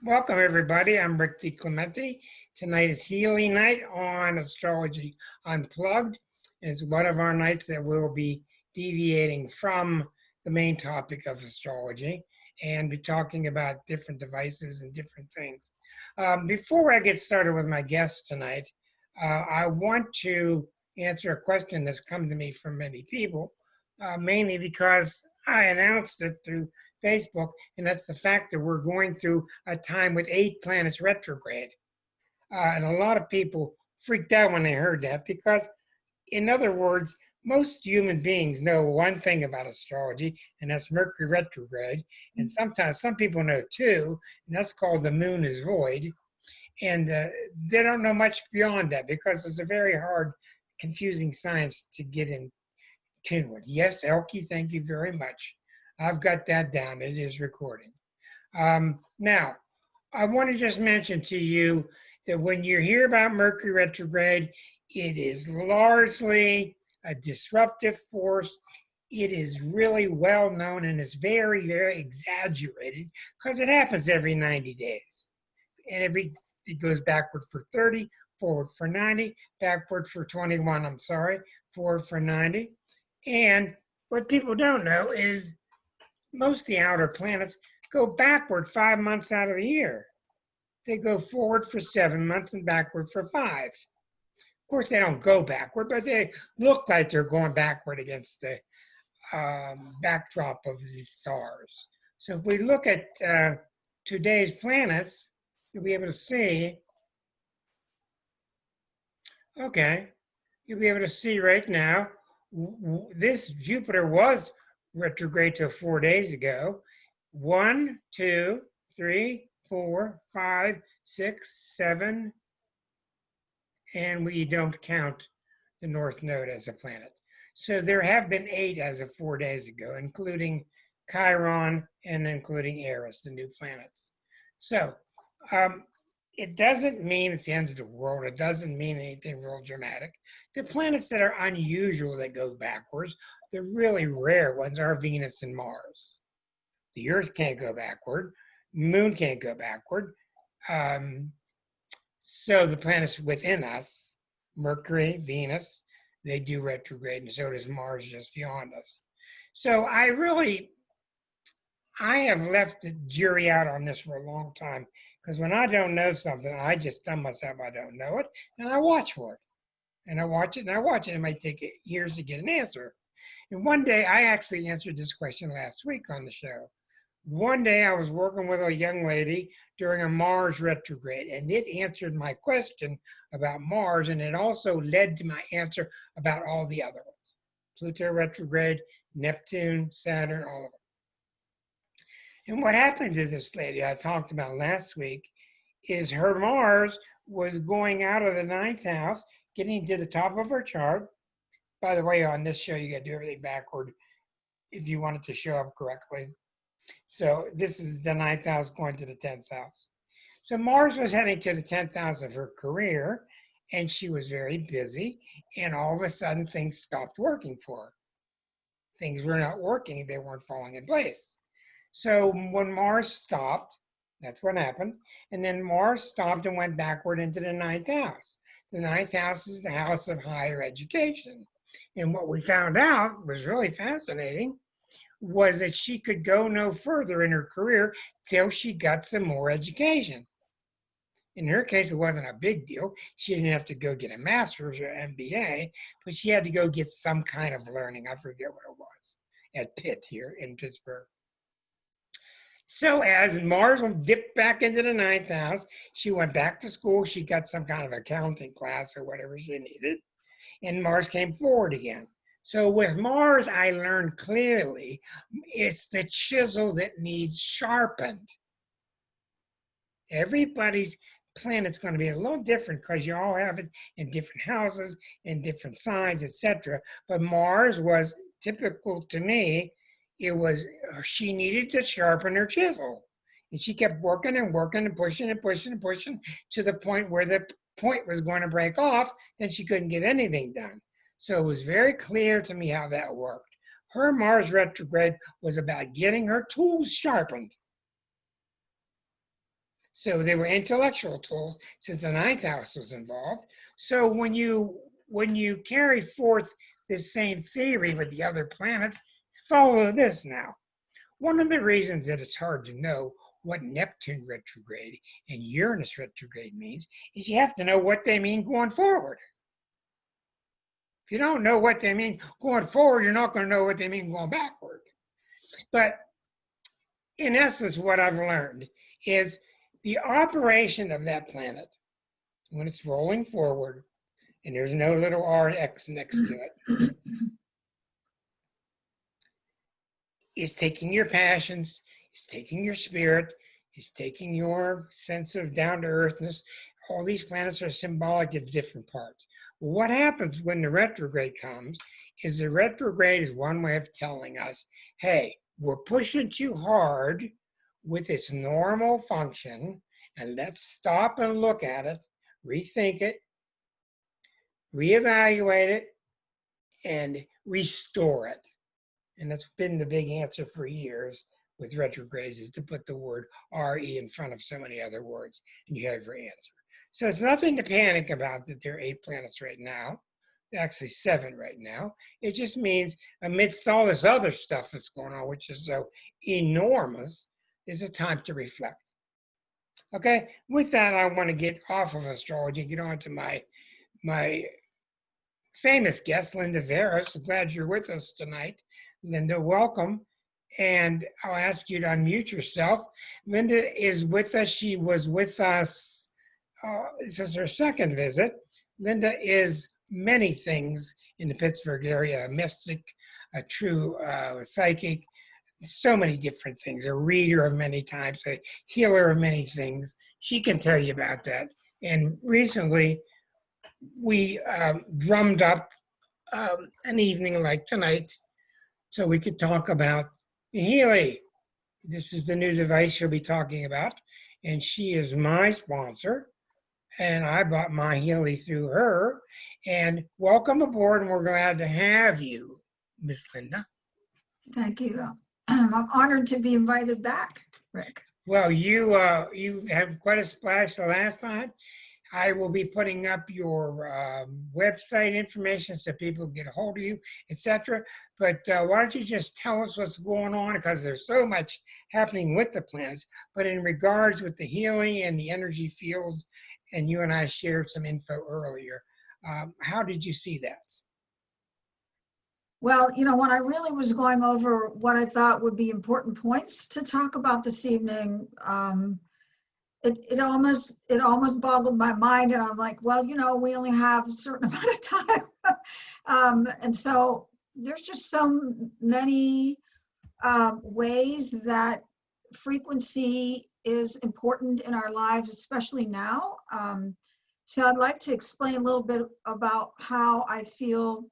Welcome, everybody. I'm Rick DiClemente. Tonight is Healy night on Astrology Unplugged. It's one of our nights that we'll be deviating from the main topic of astrology and be talking about different devices and different things. Before I get started with my guests tonight, I want to answer a question that's come to me from many people, mainly because I announced it through Facebook, and that's the fact that we're going through a time with 8 planets retrograde. And a lot of people freaked out when they heard that because, in other words, most human beings know one thing about astrology, and that's Mercury retrograde. And sometimes some people know two, and that's called the moon is void. And they don't know much beyond that because it's a very hard, confusing science to get in tune with. Yes, Elke, thank you very much. I've got that down. It is recording. Now, I want to just mention to you that when you hear about Mercury retrograde, it is largely a disruptive force. It is really well known and is very, very exaggerated because it happens every 90 days. And it goes backward for 30, forward for 90, backward for 21, I'm sorry, forward for 90. And what people don't know is most of the outer planets go backward 5 months out of the year. They go forward for 7 months and backward for 5. Of course, they don't go backward, but they look like they're going backward against the backdrop of the stars. So if we look at today's planets, you'll be able to see, okay, you'll be able to see right now, this Jupiter was retrograde till 4 days ago. 1, 2, 3, 4, 5, 6, 7, and we don't count the North Node as a planet. So there have been 8 as of 4 days ago, including Chiron and including Eris, the new planets. So it doesn't mean it's the end of the world. It doesn't mean anything real dramatic. The planets that are unusual that go backwards, the really rare ones, are Venus and Mars. The Earth can't go backward. Moon can't go backward. So the planets within us, Mercury, Venus, they do retrograde, and so does Mars just beyond us. So I have left the jury out on this for a long time, because when I don't know something, I just tell myself I don't know it, and I watch for it. And I watch it, and I watch it. It might take years to get an answer. And one day, I actually answered this question last week on the show. One day, I was working with a young lady during a Mars retrograde, and it answered my question about Mars, and it also led to my answer about all the other ones. Pluto retrograde, Neptune, Saturn, all of them. And what happened to this lady I talked about last week is her Mars was going out of the 9th house, getting to the top of her chart. By the way, on this show, you got to do everything backward if you want it to show up correctly. So this is the 9th house going to the 10th house. So Mars was heading to the 10th house of her career, and she was very busy, and all of a sudden things stopped working for her. Things were not working. They weren't falling in place. So when Mars stopped, that's what happened. And then Mars stopped and went backward into the 9th house. The 9th house is the house of higher education. And what we found out was really fascinating was that she could go no further in her career till she got some more education. In her case, it wasn't a big deal. She didn't have to go get a master's or MBA, but she had to go get some kind of learning. I forget what it was, at Pitt here in Pittsburgh. So as Mars dipped back into the 9th house, she went back to school. She got some kind of accounting class or whatever she needed. And Mars came forward again. So with Mars, I learned clearly it's the chisel that needs sharpened. Everybody's planet's going to be a little different because you all have it in different houses, in different signs, etc. But Mars was typical to me. It was, she needed to sharpen her chisel. And she kept working and working and pushing and pushing and pushing to the point where the point was going to break off, then she couldn't get anything done. So it was very clear to me how that worked. Her Mars retrograde was about getting her tools sharpened. So they were intellectual tools since the ninth house was involved. So when you carry forth this same theory with the other planets, follow this now. One of the reasons that it's hard to know what Neptune retrograde and Uranus retrograde means is you have to know what they mean going forward. If you don't know what they mean going forward, you're not going to know what they mean going backward. But in essence, what I've learned is the operation of that planet, when it's rolling forward, and there's no little RX next to it, is taking your passions, is taking your spirit, is taking your sense of down-to-earthness. All these planets are symbolic of different parts. What happens when the retrograde comes is the retrograde is one way of telling us, hey, we're pushing too hard with its normal function, and let's stop and look at it, rethink it, reevaluate it, and restore it. And that's been the big answer for years with retrogrades, is to put the word RE in front of so many other words, and you have your answer. So it's nothing to panic about that there are 8 planets right now. Actually 7 right now. It just means amidst all this other stuff that's going on, which is so enormous, is a time to reflect. Okay, with that, I want to get off of astrology, get on to my famous guest, Linda Varos. I'm glad you're with us tonight. Linda, welcome. And I'll ask you to unmute yourself. Linda is with us. She was with us. This is her second visit. Linda is many things in the Pittsburgh area: a mystic, a true psychic, so many different things, a reader of many types, a healer of many things. She can tell you about that. And recently, we drummed up an evening like tonight so we could talk about Healy. This is the new device she'll be talking about, and she is my sponsor, and I bought my Healy through her. And welcome aboard, and we're glad to have you, Miss Linda. Thank you. I'm honored to be invited back, Rick. Well, you had quite a splash the last time. I will be putting up your website information so people can get a hold of you, etc. But why don't you just tell us what's going on, because there's so much happening with the planets. But in regards with the healing and the energy fields, and you and I shared some info earlier, how did you see that? Well, you know, when I really was going over what I thought would be important points to talk about this evening, it almost boggled my mind, and I'm like, well, you know, we only have a certain amount of time. And so there's just so many ways that frequency is important in our lives, especially now. So I'd like to explain a little bit about how I feel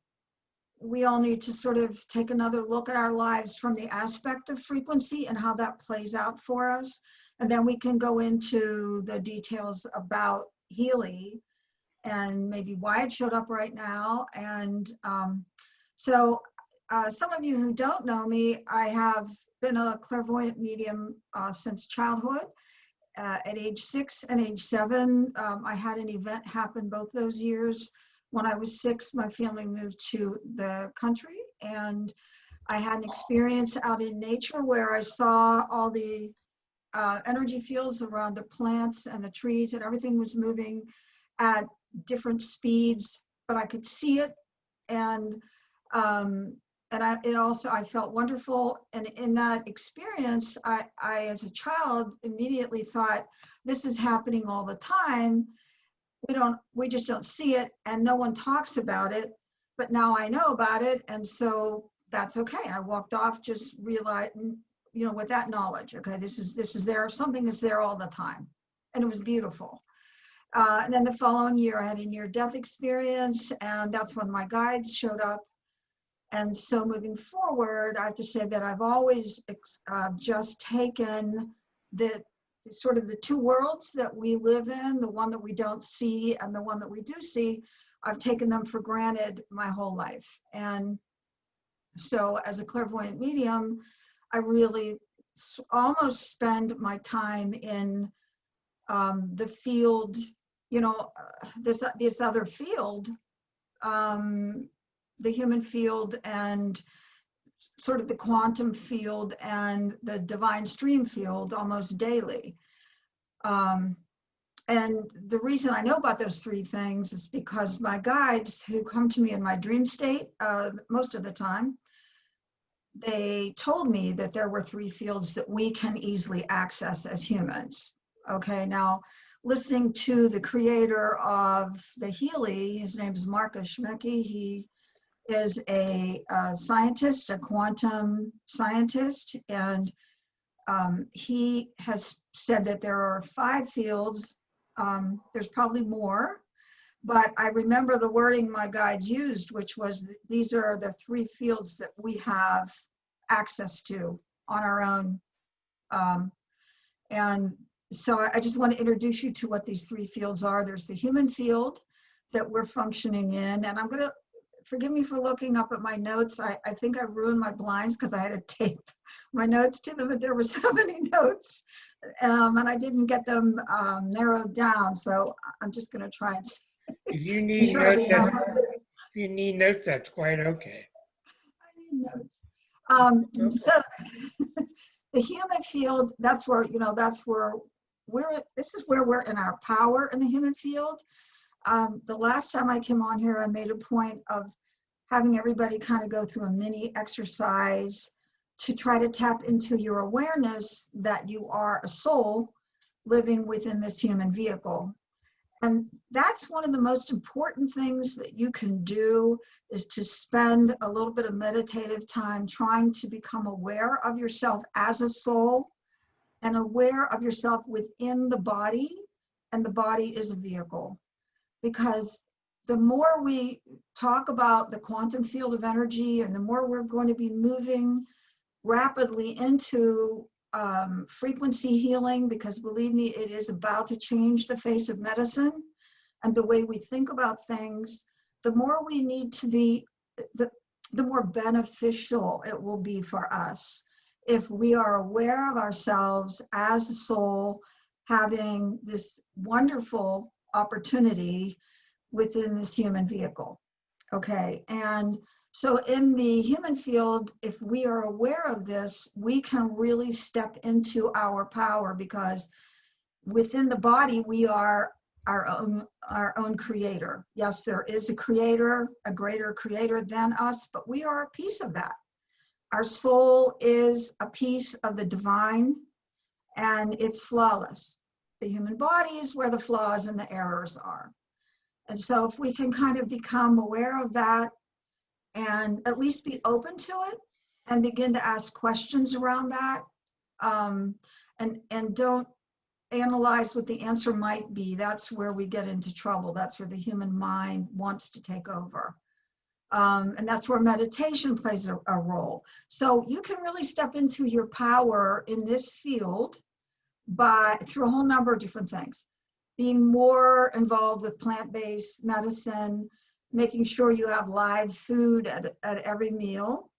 we all need to sort of take another look at our lives from the aspect of frequency and how that plays out for us. And then we can go into the details about Healy and maybe why it showed up right now. And some of you who don't know me, I have been a clairvoyant medium since childhood. At age 6 and age 7, I had an event happen both those years. When I was 6, my family moved to the country, and I had an experience out in nature where I saw all the energy fields around the plants and the trees, and everything was moving at different speeds, but I could see it. And I felt wonderful. And in that experience, I as a child immediately thought, this is happening all the time. We just don't see it, and no one talks about it, but now I know about it, and so that's okay. I walked off just realizing, you know, with that knowledge, okay, this is there, something that's there all the time, and it was beautiful. And then the following year I had a near-death experience, and that's when my guides showed up. And so moving forward, I have to say that I've always just taken the sort of the two worlds that we live in, the one that we don't see and the one that we do see. I've taken them for granted my whole life. And so as a clairvoyant medium, I really almost spend my time in the field, this other field, the human field and sort of the quantum field and the divine stream field almost daily. And the reason I know about those three things is because my guides who come to me in my dream state, most of the time, they told me that there were three fields that we can easily access as humans. Okay, now listening to the creator of the Healy, his name is Marcus Schmecke. He is a scientist, a quantum scientist, and he has said that there are 5 fields. There's probably more, but I remember the wording my guides used, which was these are the 3 fields that we have access to on our own. And so I just want to introduce you to what these 3 fields are. There's the human field that we're functioning in, and I'm going to, forgive me for looking up at my notes. I think I ruined my blinds because I had to tape my notes to them, but there were so many notes, and I didn't get them narrowed down. So I'm just going to try and if you need notes, if you need notes, that's quite okay. I need notes. So the human field, that's where, this is where we're in our power in the human field. The last time I came on here, I made a point of having everybody kind of go through a mini exercise to try to tap into your awareness that you are a soul living within this human vehicle. And that's one of the most important things that you can do, is to spend a little bit of meditative time trying to become aware of yourself as a soul and aware of yourself within the body, and the body is a vehicle. Because the more we talk about the quantum field of energy and the more we're going to be moving rapidly into frequency healing, because believe me, it is about to change the face of medicine and the way we think about things, the more we need to be, the more beneficial it will be for us if we are aware of ourselves as a soul having this wonderful opportunity within this human vehicle. Okay, and so in the human field, if we are aware of this, we can really step into our power, because within the body, we are our own creator. Yes, there is a creator, a greater creator than us, but we are a piece of that. Our soul is a piece of the divine, and it's flawless. The human body is where the flaws and the errors are. And so if we can kind of become aware of that and at least be open to it and begin to ask questions around that, and don't analyze what the answer might be, that's where we get into trouble. That's where the human mind wants to take over. And that's where meditation plays a role. So you can really step into your power in this field through a whole number of different things. Being more involved with plant-based medicine, making sure you have live food at every meal,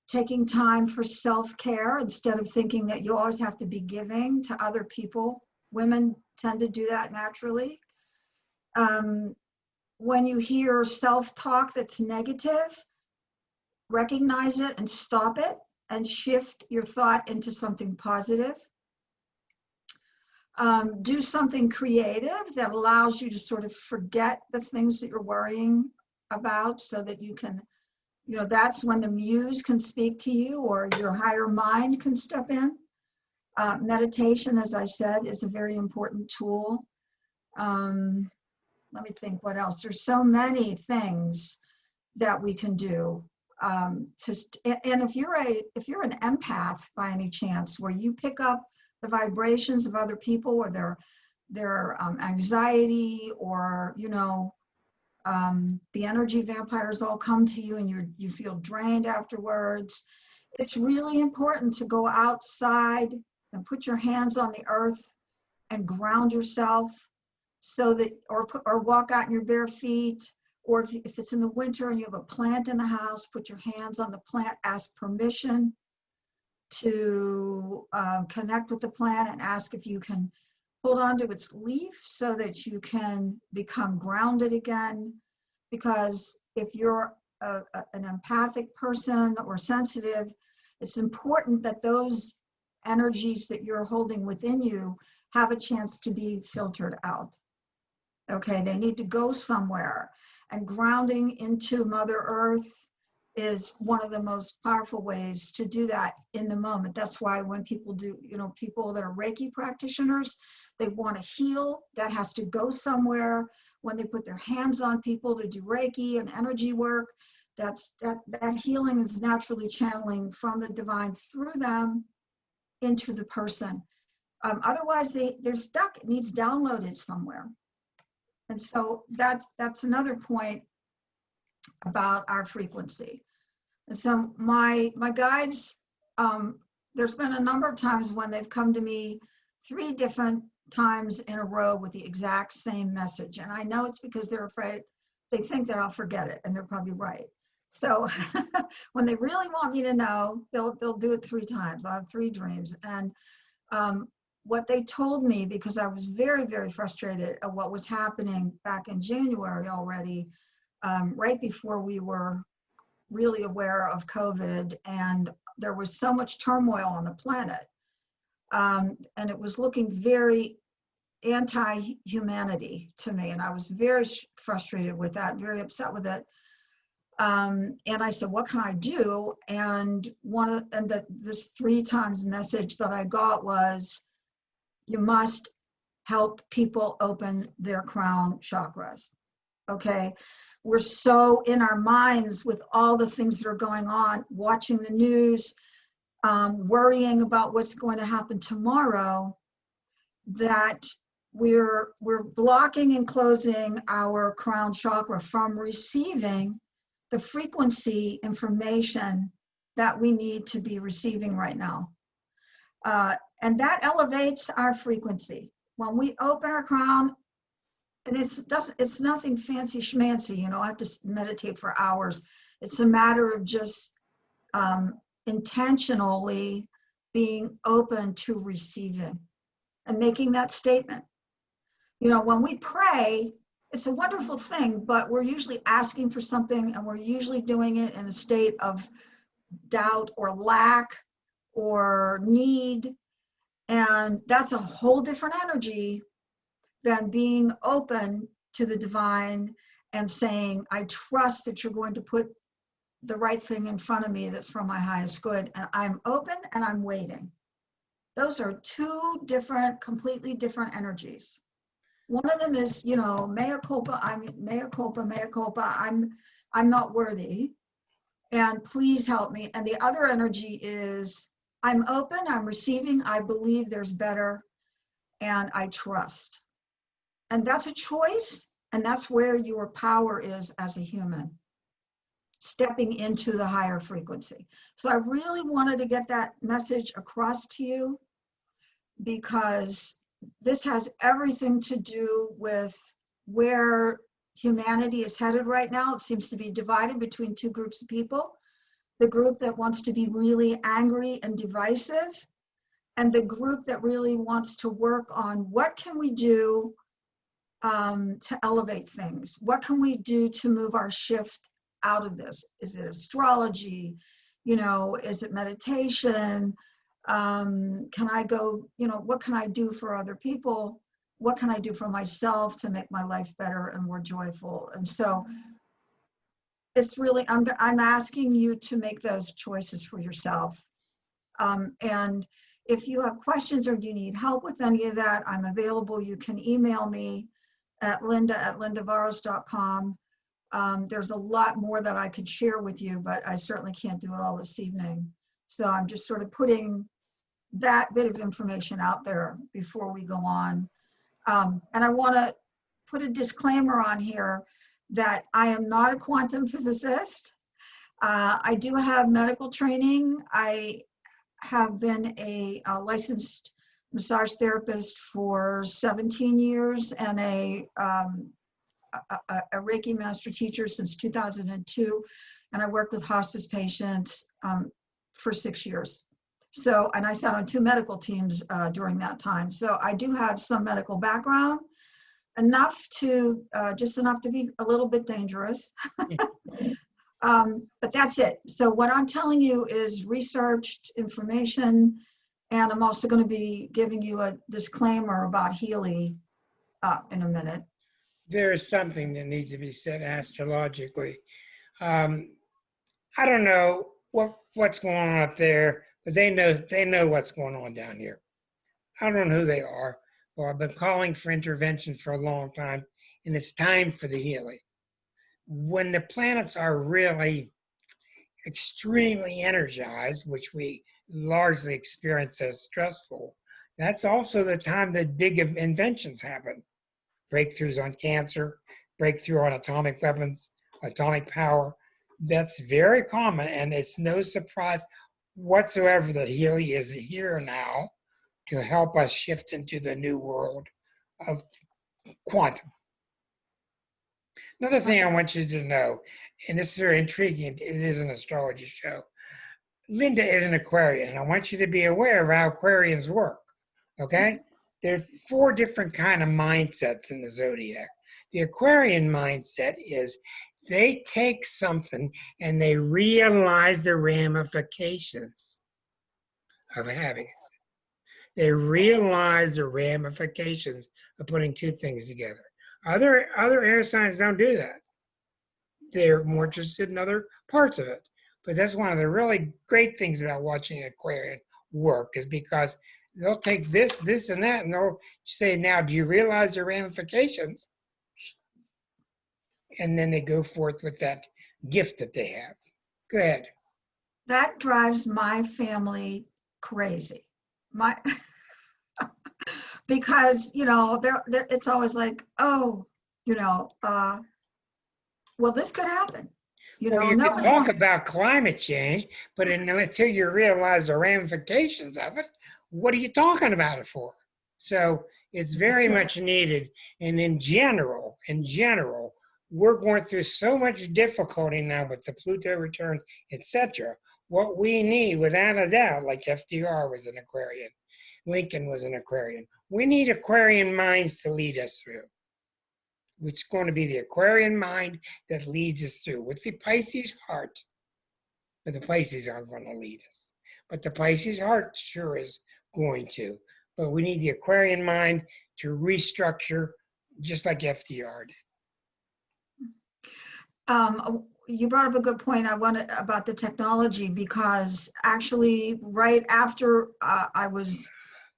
taking time for self-care instead of thinking that you always have to be giving to other people. Women tend to do that naturally. When you hear self-talk that's negative, recognize it and stop it and shift your thought into something positive. Do something creative that allows you to sort of forget the things that you're worrying about, so that you can, that's when the muse can speak to you, or your higher mind can step in. Meditation, as I said, is a very important tool. Let me think what else. There's so many things that we can do. And if you're an empath by any chance, where you pick up the vibrations of other people, or their anxiety, or the energy vampires all come to you and you feel drained afterwards. It's really important to go outside and put your hands on the earth and ground yourself, so that, or walk out in your bare feet, or if it's in the winter and you have a plant in the house, put your hands on the plant, ask permission to connect with the plant, and ask if you can hold on to its leaf so that you can become grounded again. Because if you're an empathic person or sensitive, it's important that those energies that you're holding within you have a chance to be filtered out. Okay, they need to go somewhere. And grounding into Mother Earth is one of the most powerful ways to do that in the moment. That's why when people do, people that are Reiki practitioners, they want to heal, that has to go somewhere. When they put their hands on people to do Reiki and energy work, that healing is naturally channeling from the divine through them into the person. Otherwise, they're stuck. It needs downloaded somewhere. And so that's another point about our frequency. And so my guides, there's been a number of times when they've come to me 3 different times in a row with the exact same message. And I know it's because they're afraid, they think that I'll forget it, and they're probably right. So when they really want me to know, they'll do it 3 times. I'll have 3 dreams. And what they told me, because I was very, very frustrated at what was happening back in January already, right before we were really aware of COVID, and there was so much turmoil on the planet. And it was looking very anti-humanity to me, and I was very frustrated with that, very upset with it. And I said, what can I do? And this 3 times message that I got was, you must help people open their crown chakras. Okay, we're so in our minds with all the things that are going on, watching the news, worrying about what's going to happen tomorrow, that we're blocking and closing our crown chakra from receiving the frequency information that we need to be receiving right now. And that elevates our frequency. When we open our crown, and it's nothing fancy schmancy, I have to meditate for hours. It's a matter of just intentionally being open to receiving and making that statement. When we pray, it's a wonderful thing, but we're usually asking for something, and we're usually doing it in a state of doubt or lack or need. And that's a whole different energy than being open to the divine and saying, I trust that you're going to put the right thing in front of me that's for my highest good. And I'm open and I'm waiting. Those are 2 different, completely different energies. One of them is, mea culpa, I'm not worthy, and please help me. And the other energy is, I'm open, I'm receiving, I believe there's better, and I trust. And that's a choice, and that's where your power is as a human, stepping into the higher frequency. So I really wanted to get that message across to you, because this has everything to do with where humanity is headed right now. It seems to be divided between 2 groups of people: the group that wants to be really angry and divisive, and the group that really wants to work on what can we do to elevate things? What can we do to move our shift out of this? Is it astrology? Is it meditation? Can I go, what can I do for other people? What can I do for myself to make my life better and more joyful? And so it's really, I'm asking you to make those choices for yourself. And if you have questions or you need help with any of that, I'm available. You can email me at linda@lindavaros.com. There's a lot more that I could share with you, but I certainly can't do it all this evening. So I'm just sort of putting that bit of information out there before we go on. And I want to put a disclaimer on here that I am not a quantum physicist. I do have medical training. I have been a licensed massage therapist for 17 years and a Reiki master teacher since 2002. And I worked with hospice patients for 6 years. So, and I sat on 2 medical teams during that time. So I do have some medical background, enough to, just enough to be a little bit dangerous. But that's it. So what I'm telling you is researched information, and I'm also going to be giving you a disclaimer about Healy in a minute. There is something that needs to be said astrologically. I don't know what's going on up there, but they know what's going on down here. I don't know who they are. Well, I've been calling for intervention for a long time, and it's time for the Healy. When the planets are really extremely energized, which we largely experience as stressful, that's also the time that big inventions happen. Breakthroughs on cancer, breakthrough on atomic weapons, atomic power. That's very common, and it's no surprise whatsoever that Healy is here now to help us shift into the new world of quantum. Another thing I want you to know, and this is very intriguing, it is an astrology show. Linda is an Aquarian, and I want you to be aware of how Aquarians work, okay? There are 4 different kind of mindsets in the zodiac. The Aquarian mindset is they take something and they realize the ramifications of having it. They realize the ramifications of putting 2 things together. Other air signs don't do that. They're more interested in other parts of it. But that's one of the really great things about watching Aquarian work, is because they'll take this, and that, and they'll say, now, do you realize the ramifications? And then they go forth with that gift that they have. Go ahead. That drives my family crazy. Because, it's always like, oh, well, this could happen. Well, you can talk about climate change, but until you realize the ramifications of it, what are you talking about it for? So it's very much needed. And in general, we're going through so much difficulty now with the Pluto return, etc. What we need, without a doubt, like FDR was an Aquarian, Lincoln was an Aquarian. We need Aquarian minds to lead us through. It's going to be the Aquarian mind that leads us through with the Pisces heart. But the Pisces aren't going to lead us. But the Pisces heart sure is going to. But we need the Aquarian mind to restructure, just like FDR did. You brought up a good point. I wanted about the technology, because actually right after I was,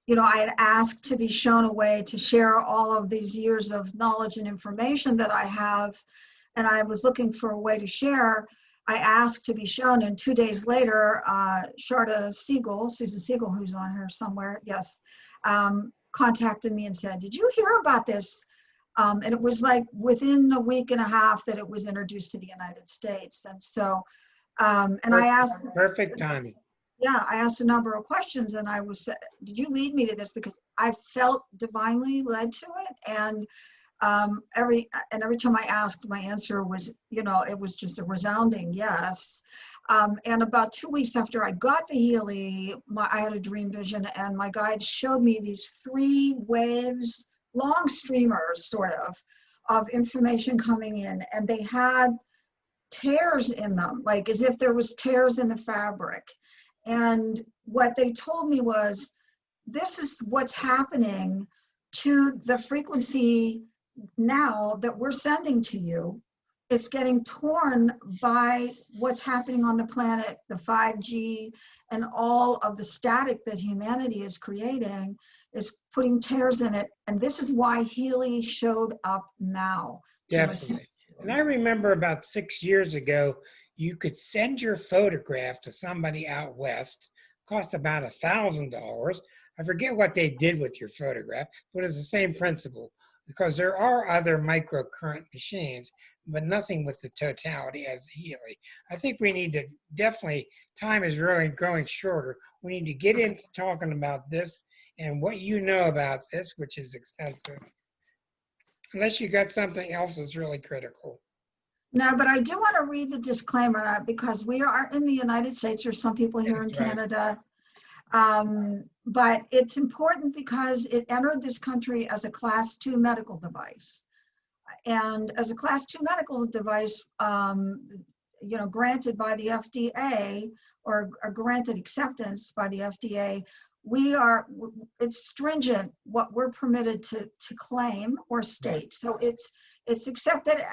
I had asked to be shown a way to share all of these years of knowledge and information that I have, and I was looking for a way to share. I asked to be shown, and 2 days later, Susan Siegel, who's on here somewhere, yes, contacted me and said, "Did you hear about this?" And it was like within a week and a half that it was introduced to the United States. And so, I asked— Perfect timing. Yeah, I asked a number of questions, and I was, did you lead me to this? Because I felt divinely led to it. And every time I asked, my answer was, it was just a resounding yes. And about 2 weeks after I got the Healy, I had a dream vision, and my guide showed me these 3 waves, long streamers sort of information coming in, and they had tears in them, like as if there was tears in the fabric. And what they told me was, this is what's happening to the frequency now that we're sending to you. It's getting torn by what's happening on the planet, the 5G, and all of the static that humanity is creating is putting tears in it. And this is why Healy showed up now. Definitely. And I remember about 6 years ago, you could send your photograph to somebody out west, cost about $1,000. I forget what they did with your photograph, but it's the same principle, because there are other microcurrent machines, but nothing with the totality as the Healy. I think we need to definitely, time is really growing shorter. We need to get into talking about this and what you know about this, which is extensive. Unless you got something else that's really critical. No, but I do want to read the disclaimer, because we are in the United States. There's some people here in Canada. But it's important because it entered this country as a Class 2 medical device. And as a Class 2 medical device, granted by the FDA or granted acceptance by the FDA, it's stringent what we're permitted to claim or state. So it's accepted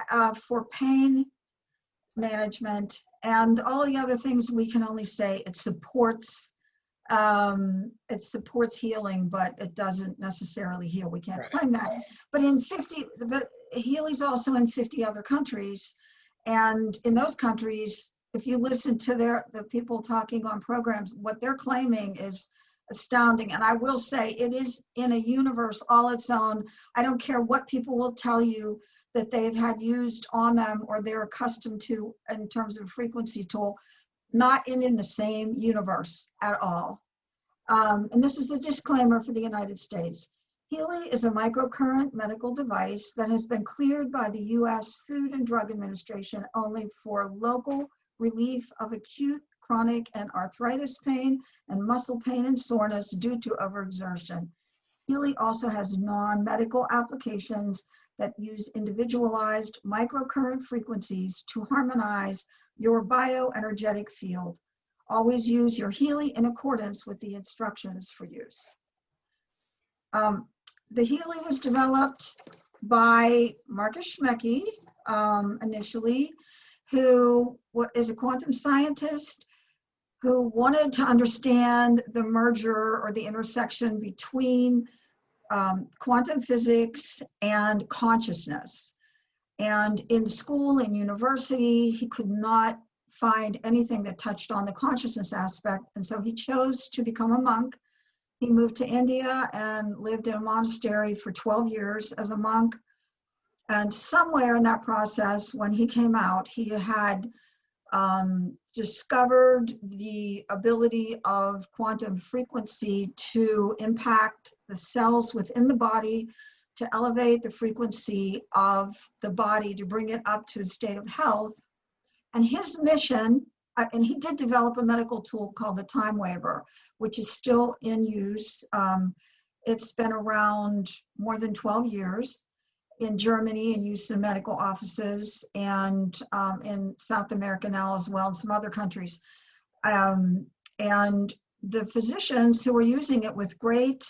for pain management and all the other things. We can only say it supports healing, but it doesn't necessarily heal. We can't claim that. But Healy's also in 50 other countries, and in those countries, if you listen to the people talking on programs, what they're claiming is astounding. And I will say it is in a universe all its own. I don't care what people will tell you that they've had used on them or they're accustomed to in terms of frequency tool, not in the same universe at all. And this is the disclaimer for the United States. Healy is a microcurrent medical device that has been cleared by the U.S. Food and Drug Administration only for local relief of acute, chronic, and arthritis pain and muscle pain and soreness due to overexertion. Healy also has non-medical applications that use individualized microcurrent frequencies to harmonize your bioenergetic field. Always use your Healy in accordance with the instructions for use. The Healy was developed by Marcus Schmecke initially, who is a quantum scientist who wanted to understand the merger or the intersection between quantum physics and consciousness. And in school and university, he could not find anything that touched on the consciousness aspect. And so he chose to become a monk. He moved to India and lived in a monastery for 12 years as a monk. And somewhere in that process, when he came out, he had discovered the ability of quantum frequency to impact the cells within the body, to elevate the frequency of the body, to bring it up to a state of health. And his mission, and he did develop a medical tool called the time waver, which is still in use. It's been around more than 12 years in Germany and used in medical offices, and in South America now as well, and some other countries. And the physicians who were using it with great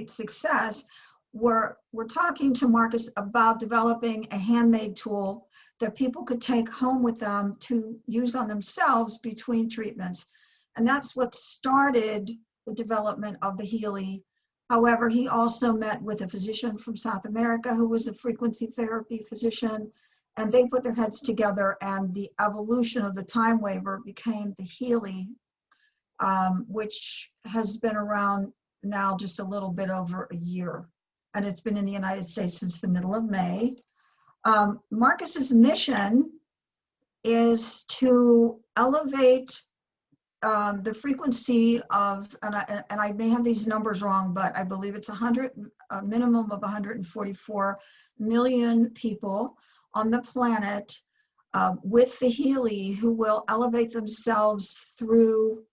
success were talking to Marcus about developing a handmade tool that people could take home with them to use on themselves between treatments. And that's what started the development of the Healy. However, he also met with a physician from South America who was a frequency therapy physician, and they put their heads together, and the evolution of the time waver became the Healy, which has been around now just a little bit over a year. And it's been in the United States since the middle of May. Marcus's mission is to elevate the frequency of, and I may have these numbers wrong, but I believe it's a minimum of 144 million people on the planet with the Healy who will elevate themselves through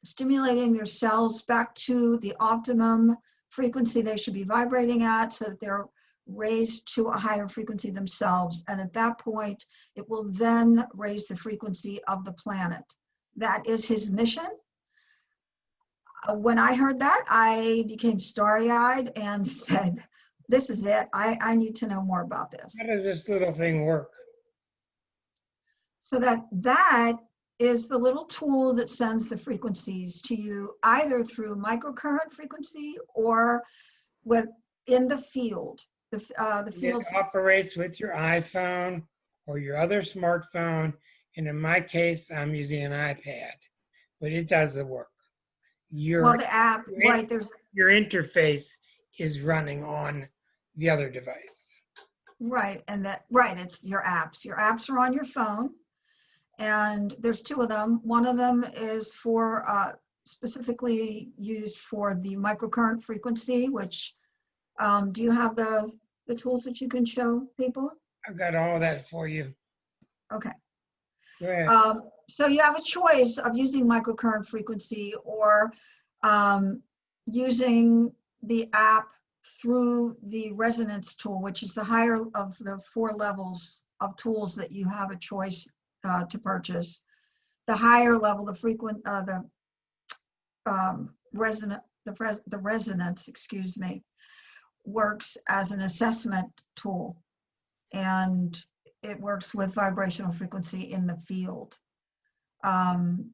stimulating their cells back to the optimum frequency they should be vibrating at, so that they're raised to a higher frequency themselves. And at that point, it will then raise the frequency of the planet. That is his mission. When I heard that, I became starry-eyed and said, this is it. I need to know more about this. How does this little thing work? So that is the little tool that sends the frequencies to you, either through microcurrent frequency or in the field. The field It operates with your iPhone or your other smartphone. And in my case, I'm using an iPad, but it does the work. The app, right? Your interface is running on the other device. Right, it's your apps. Your apps are on your phone, and there's two of them. One of them is for specifically used for the microcurrent frequency, which do you have the tools that you can show people? I've got all that for you. Okay. Go ahead. So you have a choice of using microcurrent frequency or using the app through the resonance tool, which is the higher of the 4 levels of tools that you have a choice to purchase. The higher level, the resonance, excuse me, works as an assessment tool, and it works with vibrational frequency in the field. The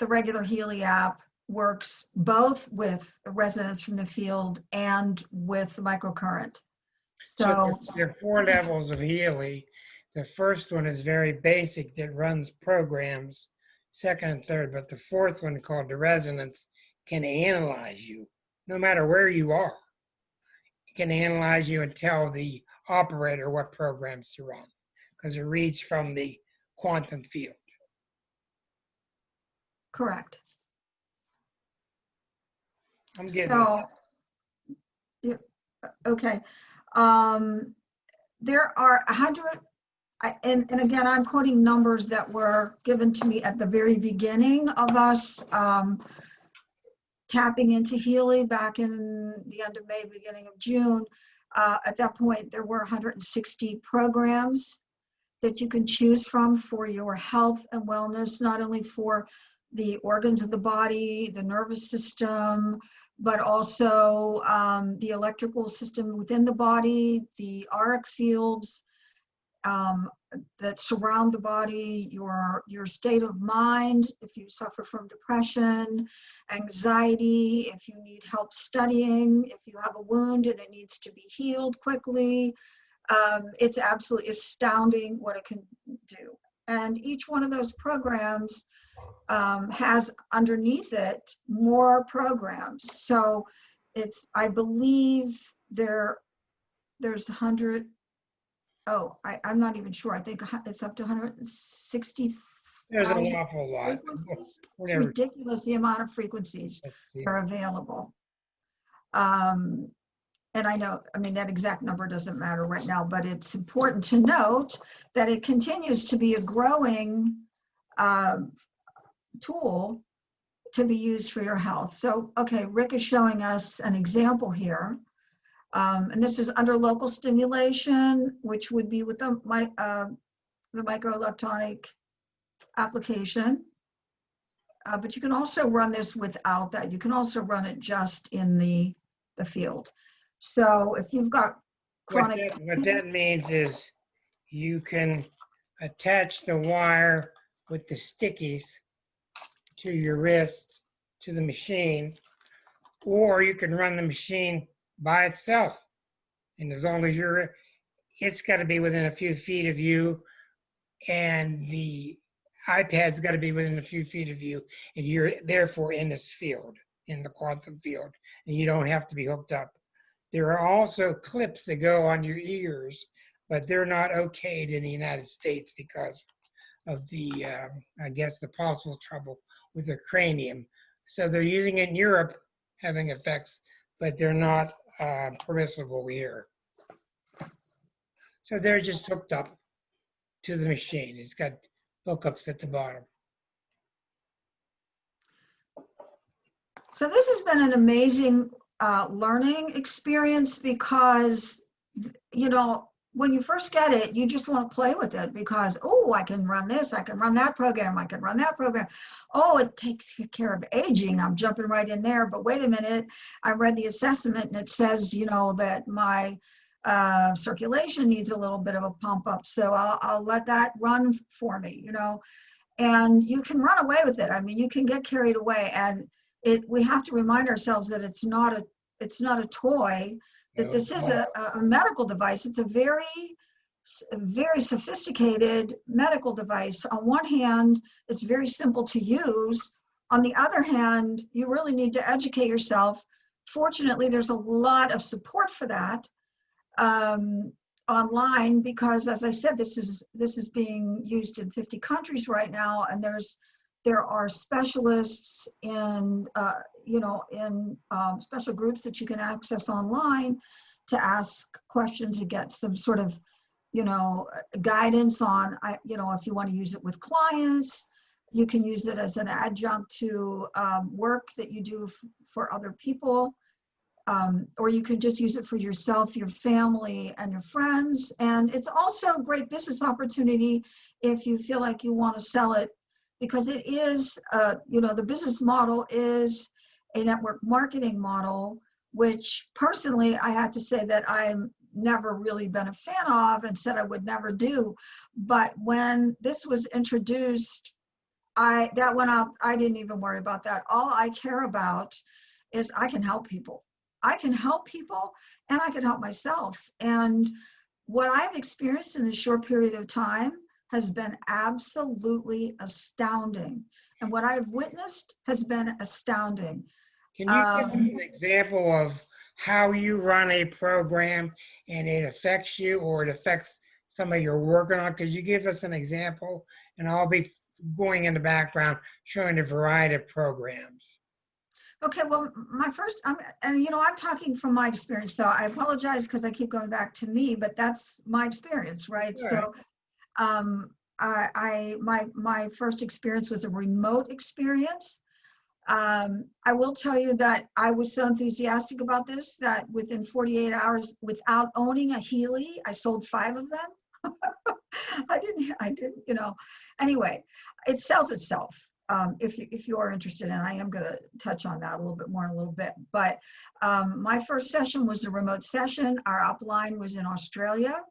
regular Healy app works both with resonance from the field and with microcurrent. So there are 4 levels of Healy. The first one is very basic, that runs programs, second and third, but the fourth one, called the resonance, can analyze you no matter where you are. It can analyze you and tell the operator what programs to run because it reads from the quantum field. correct. I'm getting So, yeah, okay. There are 100, and again, I'm quoting numbers that were given to me at the very beginning of us tapping into Healy back in the end of May, beginning of June. At that point, there were 160 programs that you can choose from for your health and wellness, not only for the organs of the body, the nervous system, but also the electrical system within the body, the auric fields that surround the body, your state of mind, if you suffer from depression, anxiety, if you need help studying, if you have a wound and it needs to be healed quickly. It's absolutely astounding what it can do. And each one of those programs has underneath it more programs. So it's, I believe there's 100, I'm not even sure. I think it's up to 160,000 there's an awful lot. frequencies. It's Whatever. ridiculous the amount of frequencies Let's see. that are available. And I know, I mean, that exact number doesn't matter right now, but it's important to note that it continues to be a growing tool to be used for your health. So, okay, Rick is showing us an example here. And this is under local stimulation, which would be with the microelectronic application. But you can also run this without that. You can also run it just in the field. So if you've got chronic What that means is you can attach the wire with the stickies to your wrist to the machine, or you can run the machine by itself. And as long as it's got to be within a few feet of you, and the iPad's got to be within a few feet of you, and you're therefore in this field, in the quantum field, and you don't have to be hooked up. There are also clips that go on your ears, but they're not okayed in the United States because of the, I guess, the possible trouble with the cranium. So they're using it in Europe, having effects, but they're not permissible here. So they're just hooked up to the machine. It's got hookups at the bottom. So this has been an amazing learning experience because, you know, when you first get it, you just want to play with it because, oh, I can run this, I can run that program, I can run that program. Oh, it takes care of aging. I'm jumping right in there. But wait a minute, I read the assessment and it says, you know, that my circulation needs a little bit of a pump up. So I'll let that run for me, you know, and you can run away with it. I mean, you can get carried away, and we have to remind ourselves that it's not a toy, that this is a medical device. It's a very, very sophisticated medical device. On one hand, it's very simple to use. On the other hand, you really need to educate yourself. Fortunately, there's a lot of support for that online because, as I said, this is being used in 50 countries right now, and there are specialists in special groups that you can access online to ask questions and get some sort of guidance on, if you want to use it with clients, you can use it as an adjunct to work that you do for other people. Or you could just use it for yourself, your family, and your friends. And it's also a great business opportunity if you feel like you want to sell it, because it is, the business model is a network marketing model, which personally, I had to say that I'm never really been a fan of and said I would never do. But when this was introduced, that went out. I didn't even worry about that. All I care about is I can help people. I can help people and I can help myself. And what I've experienced in this short period of time has been absolutely astounding. And what I've witnessed has been astounding. Can you give us an example of how you run a program and it affects you, or it affects somebody you're working on? Could you give us an example? And I'll be going in the background showing a variety of programs. Okay, well, my first, I'm talking from my experience, so I apologize because I keep going back to me, but that's my experience, right? All So, my first experience was a remote experience. I will tell you that I was so enthusiastic about this that within 48 hours, without owning a Healy, I sold 5 of them. I didn't, anyway, it sells itself. If you are interested, and I am going to touch on that a little bit more in a little bit. But my first session was a remote session. Our upline was in Australia.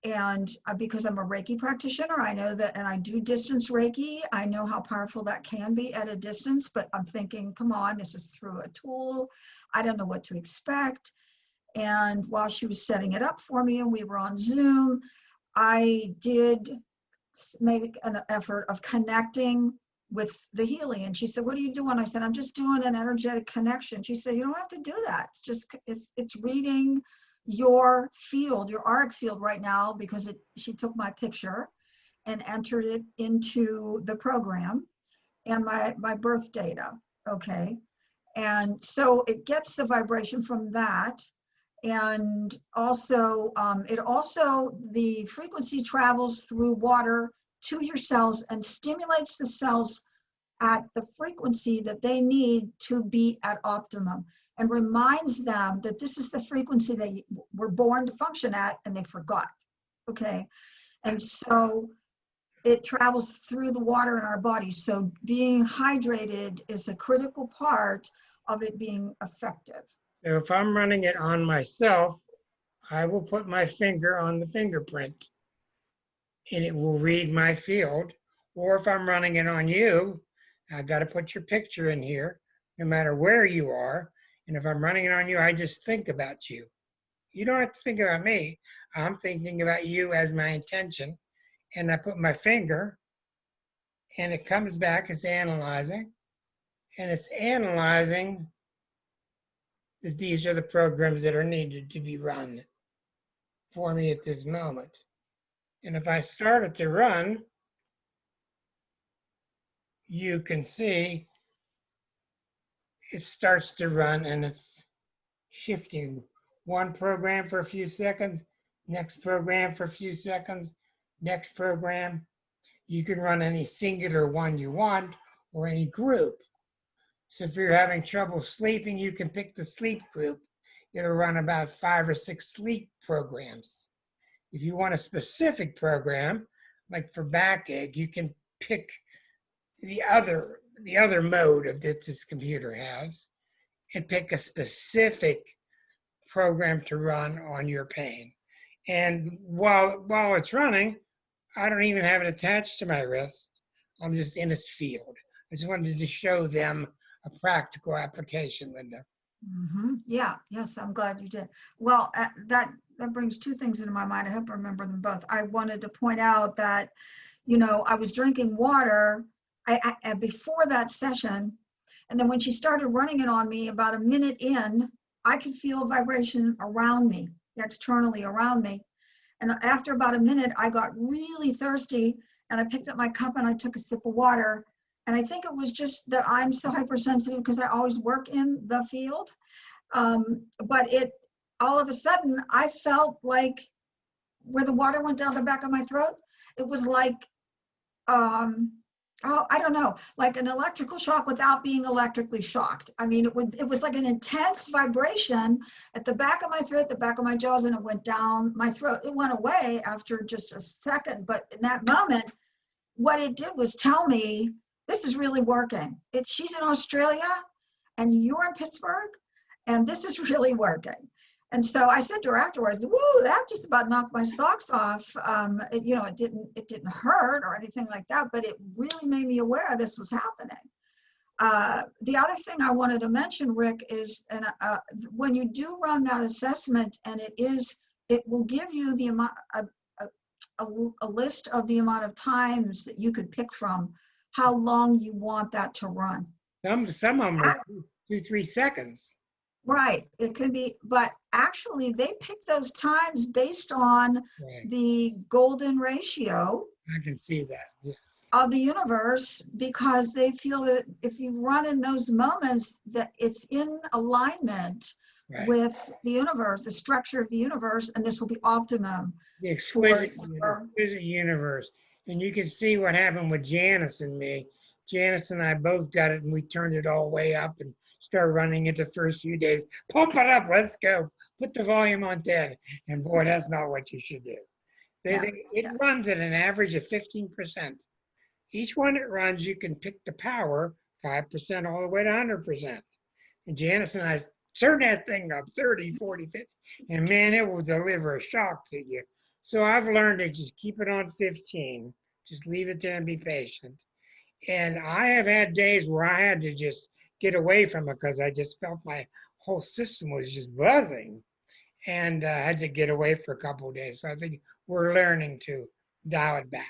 And because I'm a Reiki practitioner, I know that, and I do distance Reiki, I know how powerful that can be at a distance, but I'm thinking, come on, this is through a tool. I don't know what to expect. And while she was setting it up for me and we were on Zoom, I did make an effort of connecting with the Healy. And she said, what are you doing? I said, I'm just doing an energetic connection. She said, you don't have to do that. It's reading your field, your auric field right now, because she took my picture and entered it into the program and my birth data. Okay. And so it gets the vibration from that. And also, the frequency travels through water to your cells and stimulates the cells at the frequency that they need to be at optimum, and reminds them that this is the frequency they were born to function at and they forgot. Okay. And so it travels through the water in our bodies. So being hydrated is a critical part of it being effective. So if I'm running it on myself, I will put my finger on the fingerprint and it will read my field. Or if I'm running it on you, I got to put your picture in here, no matter where you are. And if I'm running it on you, I just think about you. You don't have to think about me. I'm thinking about you as my intention. And I put my finger and it comes back, it's analyzing. And it's analyzing that these are the programs that are needed to be run for me at this moment. And if I start it to run, you can see it starts to run and it's shifting one program for a few seconds, next program for a few seconds, next program. You can run any singular one you want or any group. So if you're having trouble sleeping, you can pick the sleep group. It'll run about 5 or 6 sleep programs. If you want a specific program, like for backache, you can pick the other mode that this computer has and pick a specific program to run on your pain. And while it's running, I don't even have it attached to my wrist. I'm just in its field. I just wanted to show them a practical application, Linda. Mm-hmm. Yeah, yes, I'm glad you did. Well, that brings 2 things into my mind. I hope I remember them both. I wanted to point out that, I was drinking water I before that session, and then when she started running it on me, about a minute in, I could feel vibration around me, externally around me. And after about a minute, I got really thirsty, and I picked up my cup and I took a sip of water. And I think it was just that I'm so hypersensitive because I always work in the field. But all of a sudden I felt like where the water went down the back of my throat, it was like, oh, I don't know, like an electrical shock without being electrically shocked. I mean, it was like an intense vibration at the back of my throat, the back of my jaws, and it went down my throat. It went away after just a second, but in that moment, what it did was tell me, this is really working. She's in Australia and you're in Pittsburgh, and this is really working. And so I said to her afterwards, woo, that just about knocked my socks off. It didn't hurt or anything like that, but it really made me aware this was happening. The other thing I wanted to mention, Rick, is when you do run that assessment, and it will give you the amount, a list of the amount of times that you could pick from, how long you want that to run. Some of them are 2-3 seconds. Right, it could be, but actually they pick those times based on the golden ratio. I can see that, yes. Of the universe, because they feel that if you run in those moments, that it's in alignment with the universe, the structure of the universe, and this will be optimum. The exquisite universe. And you can see what happened with Janice and me. Janice and I both got it, and we turned it all the way up and started running it the first few days. Pump it up, let's go. Put the volume on 10. And boy, that's not what you should do. It runs at an average of 15%. Each one it runs, you can pick the power, 5% all the way to 100%. And Janice and I turn that thing up 30, 40, 50, and man, it will deliver a shock to you. So I've learned to just keep it on 15. Just leave it there and be patient. And I have had days where I had to just get away from it because I just felt my whole system was just buzzing, and I had to get away for a couple of days. So I think we're learning to dial it back.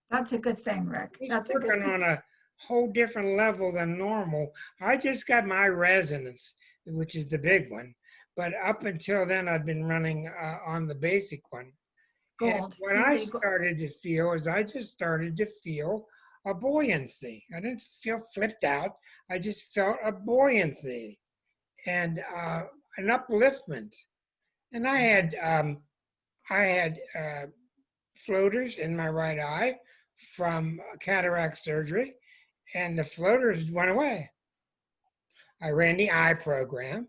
That's a good thing, Rick. It's working on a whole different level than normal. I just got my resonance, which is the big one. But up until then, I've been running on the basic one. Gold. And what I started to feel is I just started to feel a buoyancy. I didn't feel flipped out. I just felt a buoyancy and an upliftment. And I had floaters in my right eye from cataract surgery, and the floaters went away. I ran the eye program.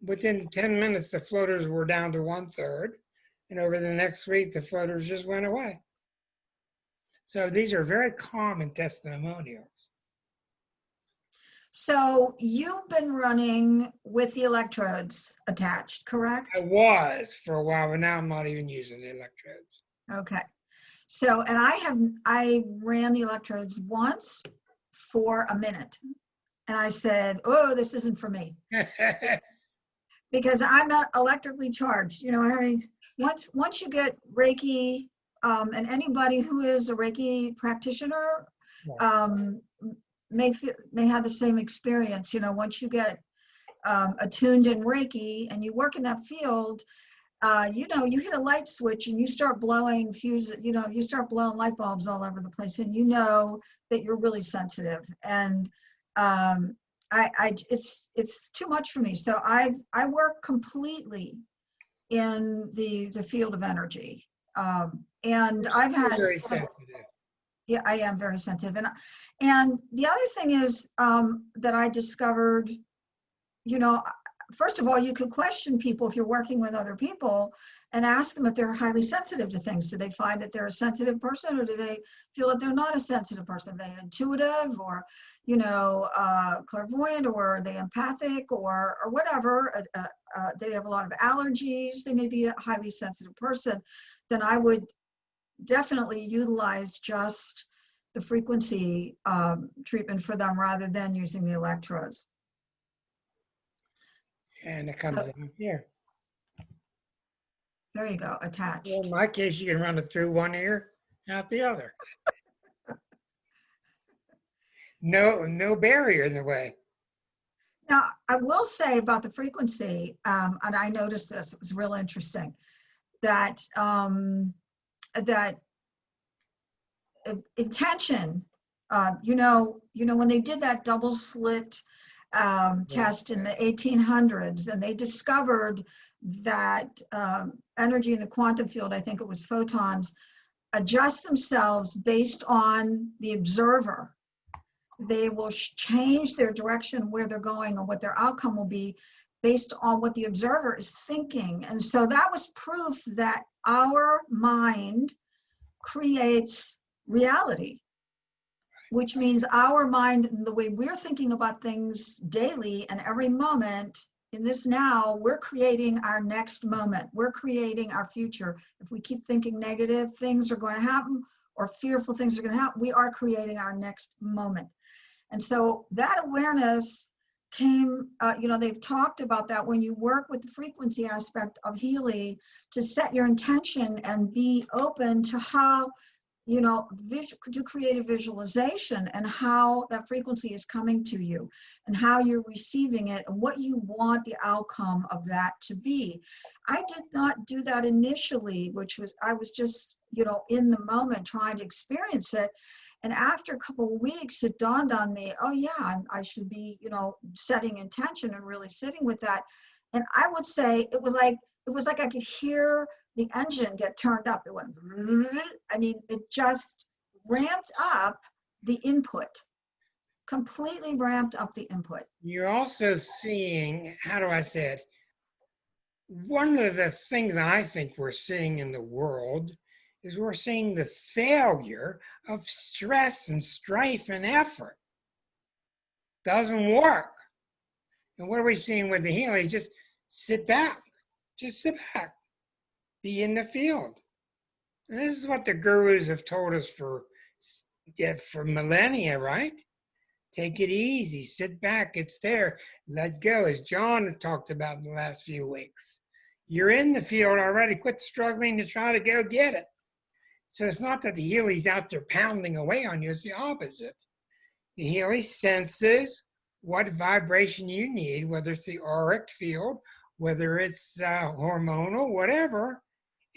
Within 10 minutes, the floaters were down to 1/3. And over the next week, the floaters just went away. So these are very common testimonials. So you've been running with the electrodes attached, correct? I was for a while, but now I'm not even using the electrodes. Okay. So, and I ran the electrodes once for a minute. And I said, oh, this isn't for me. Because I'm not electrically charged. You know, I mean, once you get Reiki, and anybody who is a Reiki practitioner may have the same experience. You know, once you get attuned in Reiki and you work in that field, you know, you hit a light switch and you start blowing you start blowing light bulbs all over the place, and you know that you're really sensitive. And it's too much for me. So I work completely in the field of energy. And I've had yeah, I am very sensitive. And the other thing is that I discovered, you know, first of all, you could question people if you're working with other people and ask them if they're highly sensitive to things. Do they find that they're a sensitive person, or do they feel that they're not a sensitive person? Are they intuitive, or, you know, clairvoyant, or are they empathic, or whatever? They have a lot of allergies. They may be a highly sensitive person. Then I would definitely utilize just the frequency treatment for them rather than using the electrodes. And it comes in here. There you go, attached. Well, in my case, you can run it through one ear, out the other. No barrier in the way. Now, I will say about the frequency, and I noticed this, it was real interesting, that intention, you know, when they did that double slit test in the 1800s, and they discovered that energy in the quantum field, I think it was photons, adjust themselves based on the observer. They will change their direction, where they're going, or what their outcome will be based on what the observer is thinking. And so that was proof that our mind creates reality, which means our mind, and the way we're thinking about things daily and every moment in this now, we're creating our next moment. We're creating our future. If we keep thinking negative things are going to happen, or fearful things are going to happen, we are creating our next moment. And so that awareness came, they've talked about that when you work with the frequency aspect of Healy, to set your intention and be open to how, to create a visualization and how that frequency is coming to you and how you're receiving it and what you want the outcome of that to be. I did not do that initially, I was just, in the moment trying to experience it. And after a couple of weeks, it dawned on me, oh yeah, I should be, setting intention and really sitting with that. And I would say it was like I could hear the engine get turned up. It went, it just ramped up the input, completely ramped up the input. You're also seeing, how do I say it? One of the things I think we're seeing in the world is we're seeing the failure of stress and strife and effort. Doesn't work. And what are we seeing with the healing? Just sit back. Just sit back. Be in the field. And this is what the gurus have told us for millennia, right? Take it easy. Sit back. It's there. Let go, as John talked about in the last few weeks. You're in the field already. Quit struggling to try to go get it. So it's not that the Healy's out there pounding away on you. It's the opposite. The Healy senses what vibration you need, whether it's the auric field, whether it's hormonal, whatever,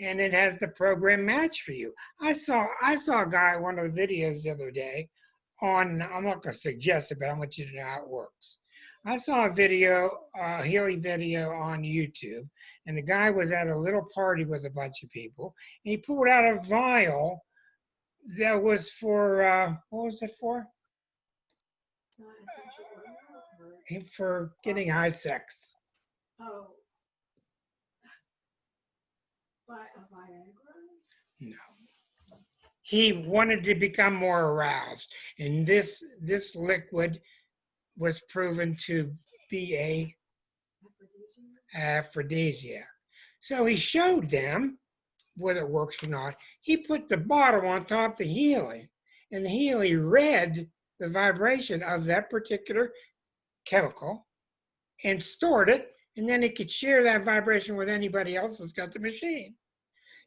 and it has the program match for you. I saw a guy, one of the videos the other day on, I'm not going to suggest it, but I want you to know how it works. I saw a video, Healy video on YouTube, and the guy was at a little party with a bunch of people, and he pulled out a vial that was for, what was it for? For getting high sex. Oh. Viagra? No. He wanted to become more aroused, and this liquid was proven to be a aphrodisiac. So he showed them whether it works or not. He put the bottle on top of the Healy, and the Healy read the vibration of that particular chemical and stored it, and then it could share that vibration with anybody else that's got the machine.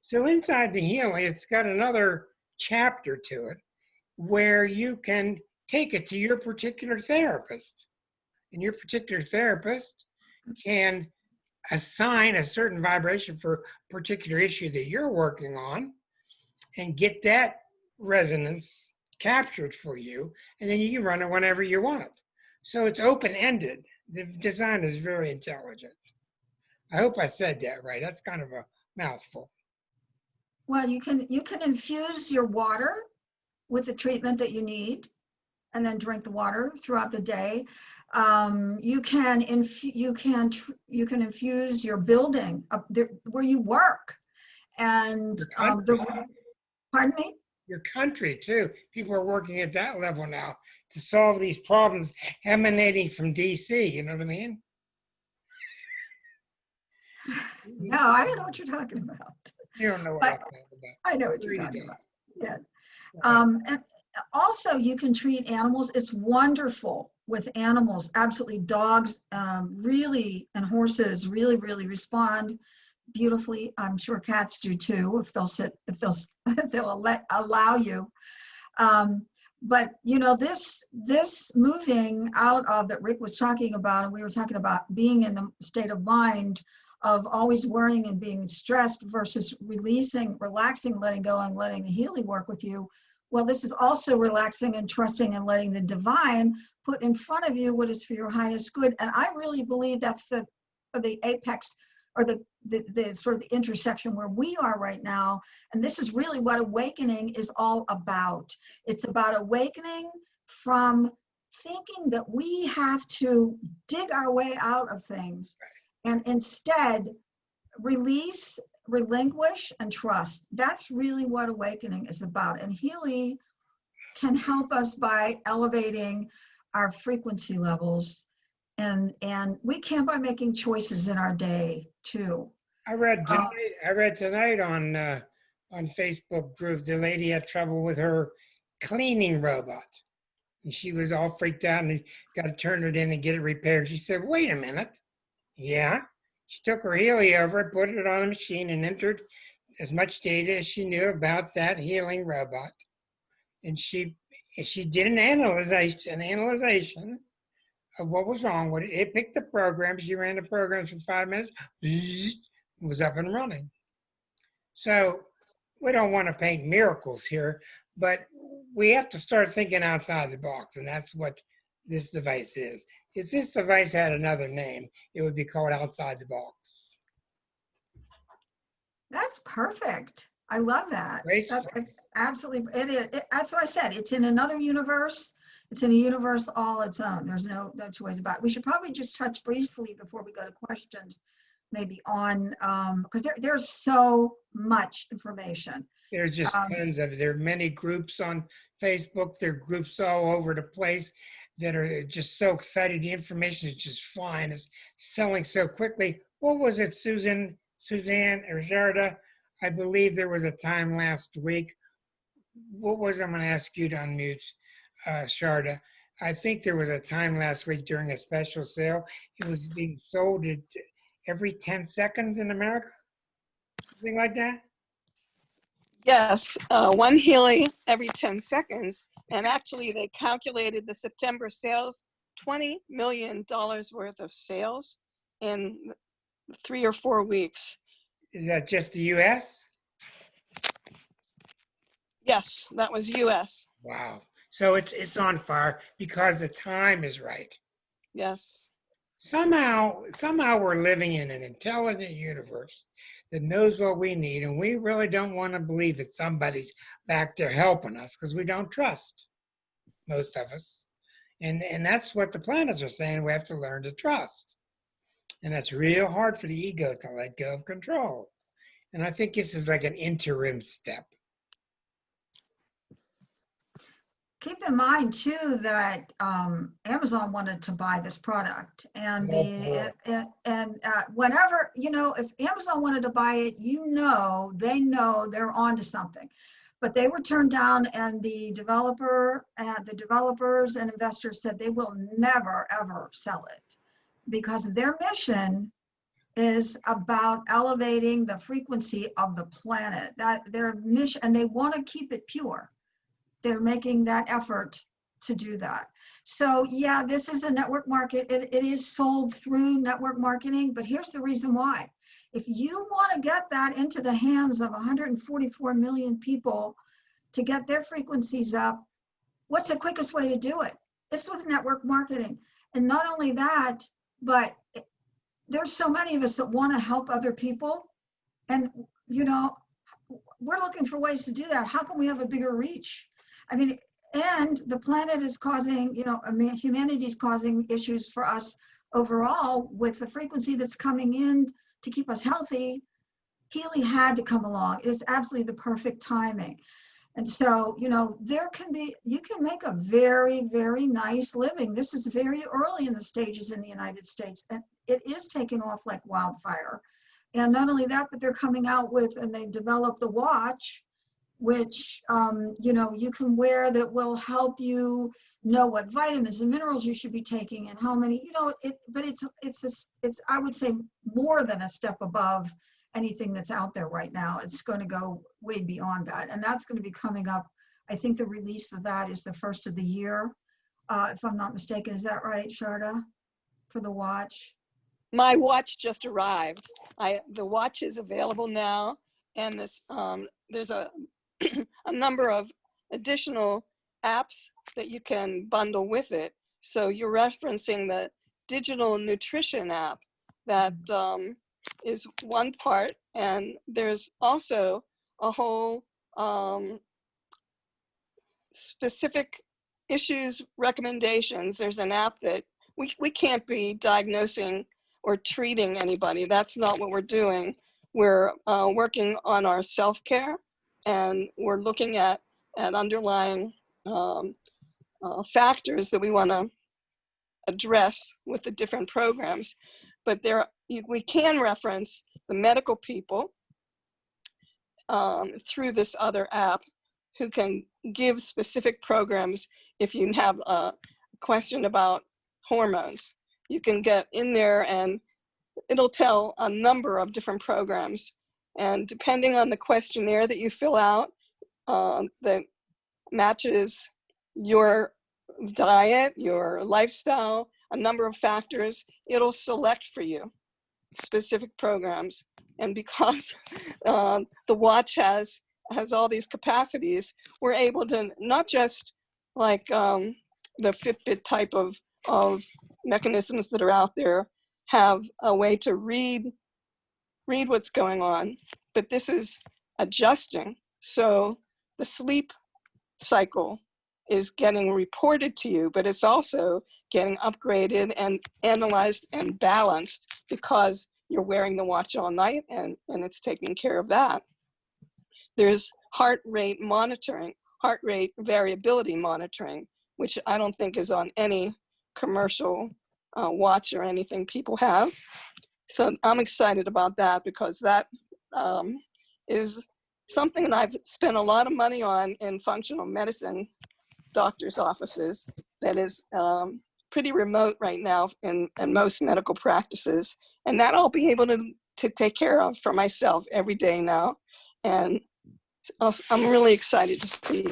So inside the Healy, it's got another chapter to it where you can take it to your particular therapist. And your particular therapist can assign a certain vibration for a particular issue that you're working on and get that resonance captured for you, and then you can run it whenever you want it. So it's open-ended. The design is very intelligent. I hope I said that right. That's kind of a mouthful. Well, you can infuse your water with the treatment that you need, and then drink the water throughout the day. You can infuse your building where you work, and pardon me. Your country too. People are working at that level now to solve these problems emanating from DC. You know what I mean? No, I don't know what you're talking about. You don't know what I'm talking about. I know what you're talking about. Yeah. And also, you can treat animals. It's wonderful with animals. Absolutely, dogs really, and horses really, really respond beautifully. I'm sure cats do too, if they'll allow you. But this moving out of that Rick was talking about, and we were talking about being in the state of mind of always worrying and being stressed versus releasing, relaxing, letting go, and letting the Healy work with you. well, this is also relaxing and trusting and letting the divine put in front of you what is for your highest good. And I really believe that's the apex, or the sort of the intersection where we are right now. And this is really what awakening is all about. It's about awakening from thinking that we have to dig our way out of things, and instead release, relinquish, and trust. That's really what awakening is about. And Healy can help us by elevating our frequency levels. And we can by making choices in our day too. I read tonight on Facebook group, the lady had trouble with her cleaning robot. And she was all freaked out and got to turn it in and get it repaired. She said, wait a minute. Yeah. She took her Healy over, put it on a machine, and entered as much data as she knew about that healing robot. And she did an analyzation of what was wrong with it. It picked the program. She ran the programs for 5 minutes, was up and running. So we don't want to paint miracles here, but we have to start thinking outside the box, and that's what this device is. If this device had another name, it would be called Outside the Box. That's perfect. I love that. Great stuff. Absolutely. It is. That's what I said. It's in another universe. It's in a universe all its own. There's no two ways about it. We should probably just touch briefly before we go to questions, maybe on, because there's so much information. There's just tons of it. There are many groups on Facebook. There are groups all over the place that are just so excited. The information is just flying. It's selling so quickly. What was it, Suzanne or Jarda? I believe there was a time last week. What was, I'm going to ask you to unmute, Sharda. I think there was a time last week during a special sale. It was being sold at every 10 seconds in America, something like that. Yes, one Healy every 10 seconds. And actually they calculated the September sales, $20 million worth of sales in 3 or 4 weeks. Is that just the U.S.? Yes, that was US. Wow. So it's on fire because the time is right. Yes. Somehow we're living in an intelligent universe that knows what we need, and we really don't want to believe that somebody's back there helping us because we don't trust, most of us. And that's what the planets are saying. We have to learn to trust. And that's real hard for the ego to let go of control. And I think this is like an interim step. Keep in mind too that Amazon wanted to buy this product, and whenever, if Amazon wanted to buy it, they know they're onto something. But they were turned down, and the developers and investors said they will never ever sell it because their mission is about elevating the frequency of the planet. That their mission, and they want to keep it pure. They're making that effort to do that. So yeah, this is a network market. It is sold through network marketing, but here's the reason why. If you want to get that into the hands of 144 million people to get their frequencies up, what's the quickest way to do it? It's with network marketing. And not only that, but there's so many of us that want to help other people. And, we're looking for ways to do that. How can we have a bigger reach? I mean, and the planet is causing, humanity is causing issues for us overall with the frequency that's coming in to keep us healthy. Healy had to come along. It's absolutely the perfect timing. And so, you can make a very, very nice living. This is very early in the stages in the United States, and it is taking off like wildfire. And not only that, but they're coming out with, and they developed the watch, which, you can wear that will help you know what vitamins and minerals you should be taking and how many, but it's, I would say, more than a step above anything that's out there right now. It's going to go way beyond that. And that's going to be coming up. I think the release of that is the first of the year, if I'm not mistaken. Is that right, Sharda, for the watch? My watch just arrived. The watch is available now, and this there's a number of additional apps that you can bundle with it. So you're referencing the digital nutrition app that is one part, and there's also a whole specific issues recommendations. There's an app that we can't be diagnosing or treating anybody. That's not what we're doing. We're working on our self-care, and we're looking at underlying factors that we want to address with the different programs. But we can reference the medical people through this other app who can give specific programs. If you have a question about hormones, you can get in there and it'll tell a number of different programs. And depending on the questionnaire that you fill out that matches your diet, your lifestyle, a number of factors, it'll select for you specific programs. And because the watch has all these capacities, we're able to not just like the Fitbit type of mechanisms that are out there have a way to read what's going on, but this is adjusting. So the sleep cycle is getting reported to you, but it's also getting upgraded and analyzed and balanced because you're wearing the watch all night, and it's taking care of that. There's heart rate monitoring, heart rate variability monitoring, which I don't think is on any commercial watch or anything people have. So I'm excited about that because that is something that I've spent a lot of money on in functional medicine doctors' offices that is pretty remote right now in most medical practices. And that I'll be able to take care of for myself every day now. And I'm really excited to see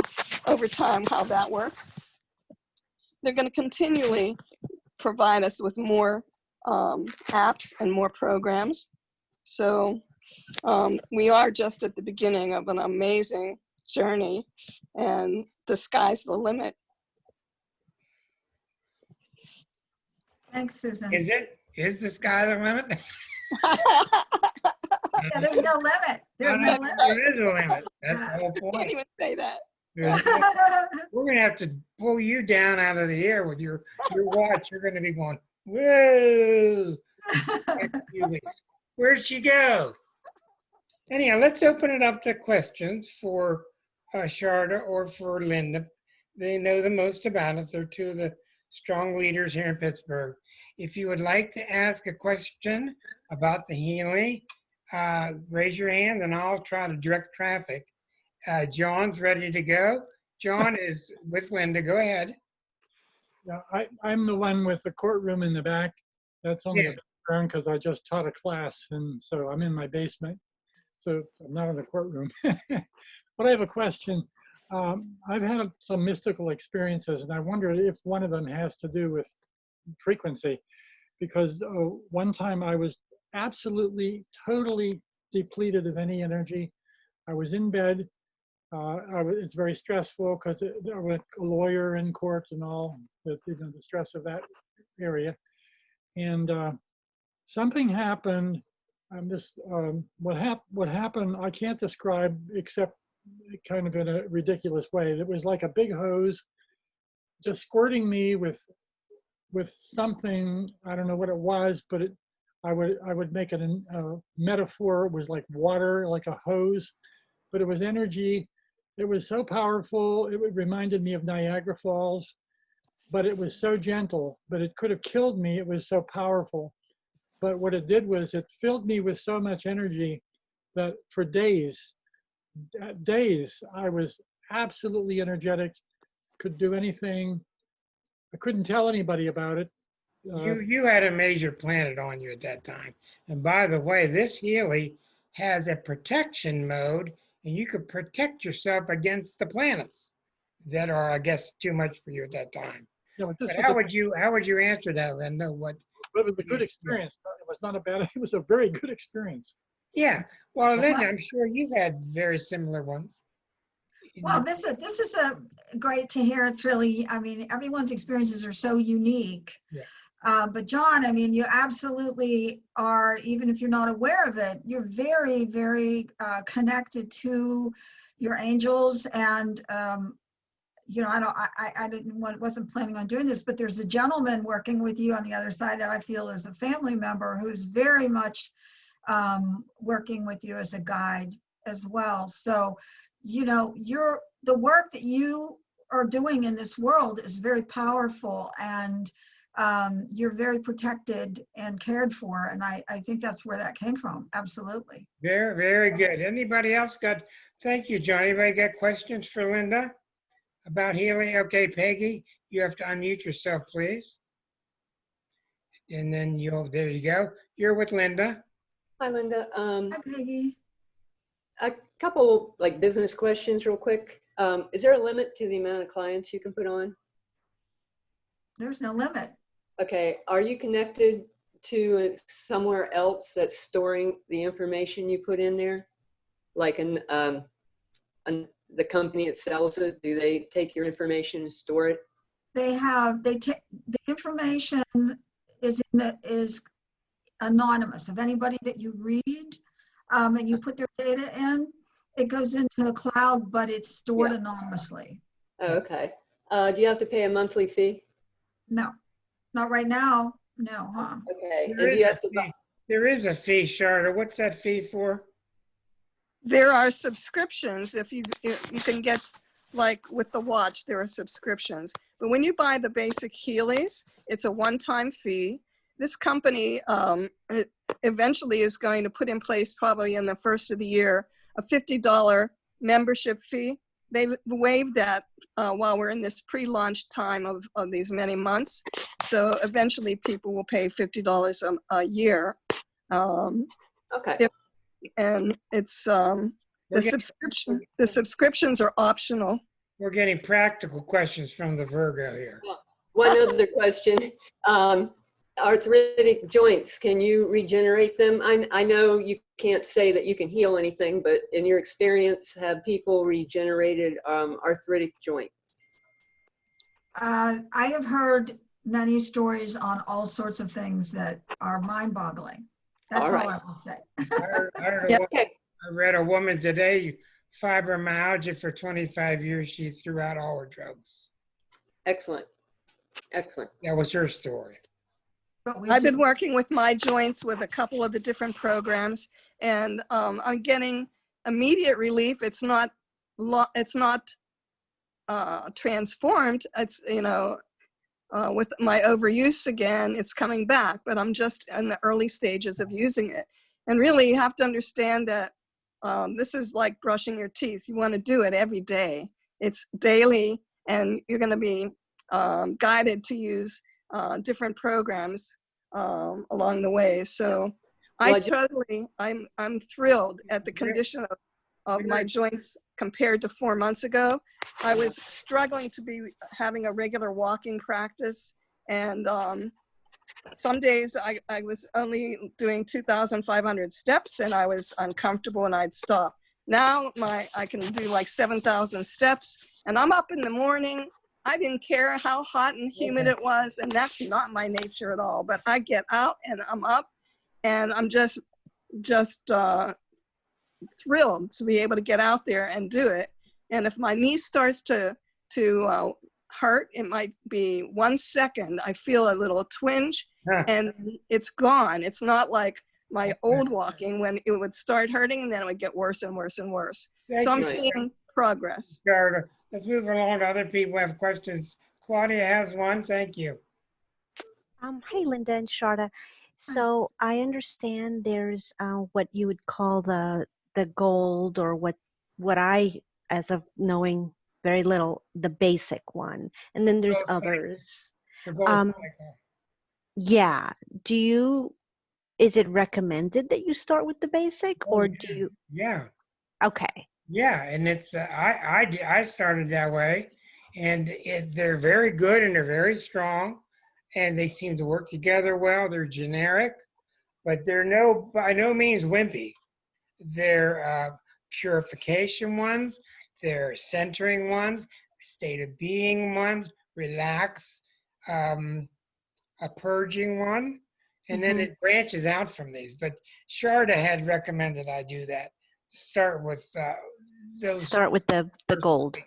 over time how that works. They're going to continually provide us with more apps and more programs. So we are just at the beginning of an amazing journey, and the sky's the limit. Thanks, Susan. Is the sky the limit? Yeah, there's no limit. There's no limit. There is a limit. That's the whole I can't point. even say that. We're going to have to pull you down out of the air with your watch. You're going to be going, whoa. Where'd she go? Anyhow, let's open it up to questions for Sharda or for Linda. They know the most about it. They're two of the strong leaders here in Pittsburgh. If you would like to ask a question about the Healy, raise your hand and I'll try to direct traffic. John's ready to go. John is with Linda. Go ahead. Yeah, I'm the one with the courtroom in the back. That's only the background because I just taught a class, and so I'm in my basement. So I'm not in the courtroom. But I have a question. I've had some mystical experiences, and I wonder if one of them has to do with frequency. Because one time I was absolutely, totally depleted of any energy. I was in bed. It's very stressful because I was a lawyer in court and all, the stress of that area. And something happened. What happened, I can't describe except kind of in a ridiculous way. It was like a big hose just squirting me with something. I don't know what it was, but I would make it a metaphor. It was like water, like a hose, but it was energy. It was so powerful. It reminded me of Niagara Falls, but it was so gentle, but it could have killed me. It was so powerful. But what it did was it filled me with so much energy that for days, I was absolutely energetic, could do anything. I couldn't tell anybody about it. You had a major planet on you at that time. And by the way, this Healy has a protection mode, and you could protect yourself against the planets that are, I guess, too much for you at that time. Yeah, but how would you answer that, Linda? It was a good experience. It was not a bad. It was a very good experience. Yeah. Well, Linda, I'm sure you've had very similar ones. Well, this is a great to hear. It's really, I mean, everyone's experiences are so unique. Yeah. But John, I mean, you absolutely are, even if you're not aware of it, you're very, very connected to your angels. And, you know, wasn't planning on doing this, but there's a gentleman working with you on the other side that I feel is a family member who's very much working with you as a guide as well. So, you know, the work that you are doing in this world is very powerful, and you're very protected and cared for. And I think that's where that came from. Absolutely. Very, very good. Anybody else got, thank you, John. Anybody got questions for Linda about Healy? Okay, Peggy, you have to unmute yourself, please. And then there you go. You're with Linda. Hi, Linda. Hi, Peggy. A couple like business questions real quick. Is there a limit to the amount of clients you can put on? There's no limit. Okay. Are you connected to somewhere else that's storing the information you put in there? Like the company that sells it, do they take your information and store it? The information is anonymous. Of anybody that you read and you put their data in, it goes into the cloud, but it's stored anonymously. Oh, okay. Do you have to pay a monthly fee? No, not right now. No, huh? Okay. And There do is you a have to buy? fee. There is a fee, Charlotte. What's that fee for? There are subscriptions. If you can get, like with the watch, there are subscriptions. But when you buy the basic Healys, it's a one-time fee. This company eventually is going to put in place, probably in the first of the year, a $50 membership fee. They waived that while we're in this pre-launch time of these many months. So eventually people will pay $50 a year. Okay. And it's the subscriptions are optional. We're getting practical questions from the Virgo here. One other question. Arthritic joints, can you regenerate them? I know you can't say that you can heal anything, but in your experience, have people regenerated arthritic joints? I have heard many stories on all sorts of things that are mind-boggling. That's all I will say. Okay. I read a woman today, fibromyalgia for 25 years. She threw out all her drugs. Excellent. Excellent. That was her story. I've been working with my joints with a couple of the different programs, and I'm getting immediate relief. It's not transformed. It's, you know, with my overuse again, it's coming back, but I'm just in the early stages of using it. And really, you have to understand that this is like brushing your teeth. You want to do it every day. It's daily, and you're going to be guided to use different programs along the way. So I'm thrilled at the condition of my joints compared to 4 months ago. I was struggling to be having a regular walking practice, and some days I was only doing 2,500 steps, and I was uncomfortable and I'd stop. Now I can do like 7,000 steps, and I'm up in the morning. I didn't care how hot and humid it was, and that's not my nature at all. But I get out and I'm up, and I'm just thrilled to be able to get out there and do it. And if my knee starts to hurt, it might be 1 second. I feel a little twinge, and it's gone. It's not like my old walking when it would start hurting and then it would get worse and worse and worse. So I'm seeing progress. Let's move along to other people who have questions. Claudia has one. Thank you. Hey, Linda and Sharda. So I understand there's what you would call the gold, or what I, as of knowing very little, the basic one, and then there's others. Yeah. Is it recommended that you start with the basic, or do you? Yeah. Okay. Yeah, and it's I started that way, and they're very good and they're very strong, and they seem to work together well. They're generic, but they're by no means wimpy. They're purification ones. They're centering ones, state of being ones, relax, a purging one, and then Mhm. it branches out from these. But Sharda had recommended I do that. Start with those. Start with the gold.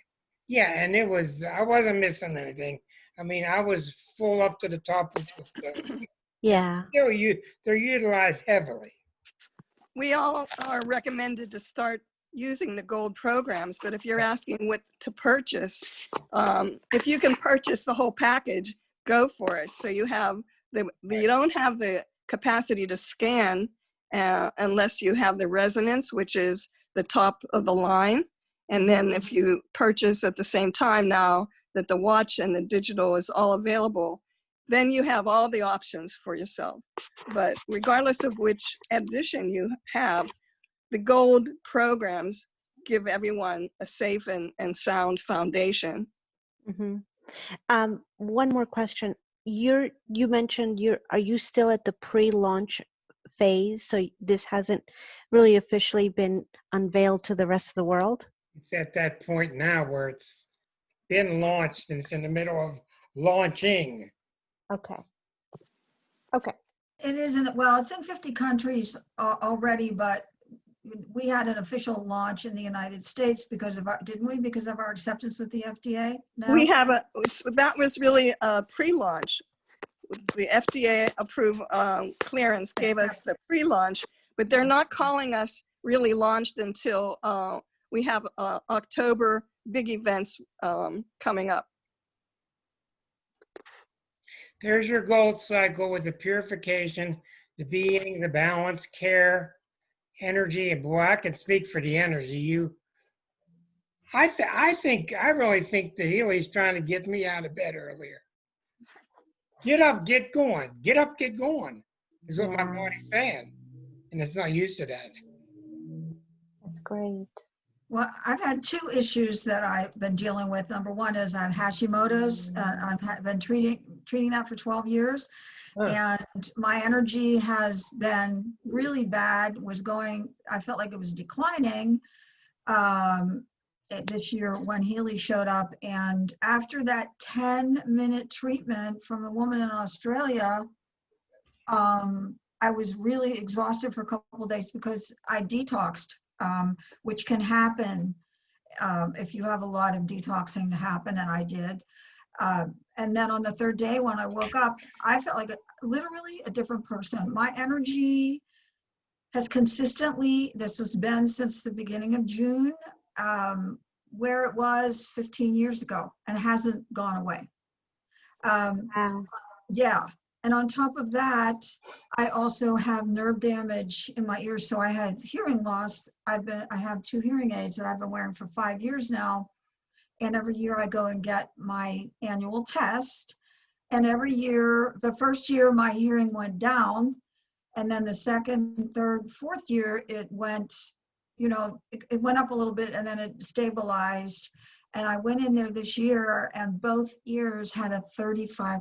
Yeah, and I wasn't missing anything. I mean, I was full up to the top with those. Yeah. Still, they're utilized heavily. We all are recommended to start using the gold programs, but if you're asking what to purchase, if you can purchase the whole package, go for it. So you don't have the capacity to scan unless you have the resonance, which is the top of the line. And then if you purchase at the same time now that the watch and the digital is all available, then you have all the options for yourself. But regardless of which edition you have, the gold programs give everyone a safe and sound foundation. Mhm. One more question. You mentioned are you still at the pre-launch phase? So this hasn't really officially been unveiled to the rest of the world? It's at that point now where it's been launched and it's in the middle of launching. Okay. Okay. It isn't, well, it's in 50 countries already, but we had an official launch in the United States because of didn't we? Because of our acceptance with the FDA? No? We have that was really a pre-launch. The FDA approved clearance gave us the pre-launch, but they're not calling us really launched until we have October big events coming up. There's your gold cycle with the purification, the being, the balance, care, energy, and boy, I can speak for the energy. I really think the Healy's trying to get me out of bed earlier. Get up, get going. Get up, get going, is what my Yeah. body's saying. And it's not used to that. That's great. Well, I've had two issues that I've been dealing with. Number one is I have Hashimoto's. I've been treating that for 12 years. And my energy has been really bad, I felt like it was declining this year when Healy showed up. And after that 10-minute treatment from the woman in Australia, I was really exhausted for a couple of days because I detoxed, which can happen if you have a lot of detoxing to happen, and I did. And then on the third day when I woke up, I felt like literally a different person. My energy has consistently, this has been since the beginning of June, where it was 15 years ago and hasn't gone away. Wow. Yeah. And on top of that, I also have nerve damage in my ears. So I had hearing loss. I have 2 hearing aids that I've been wearing for 5 years now. And every year I go and get my annual test. And every year, the first year my hearing went down. And then the second, third, fourth year, it went, it went up a little bit and then it stabilized. And I went in there this year and both ears had a 35%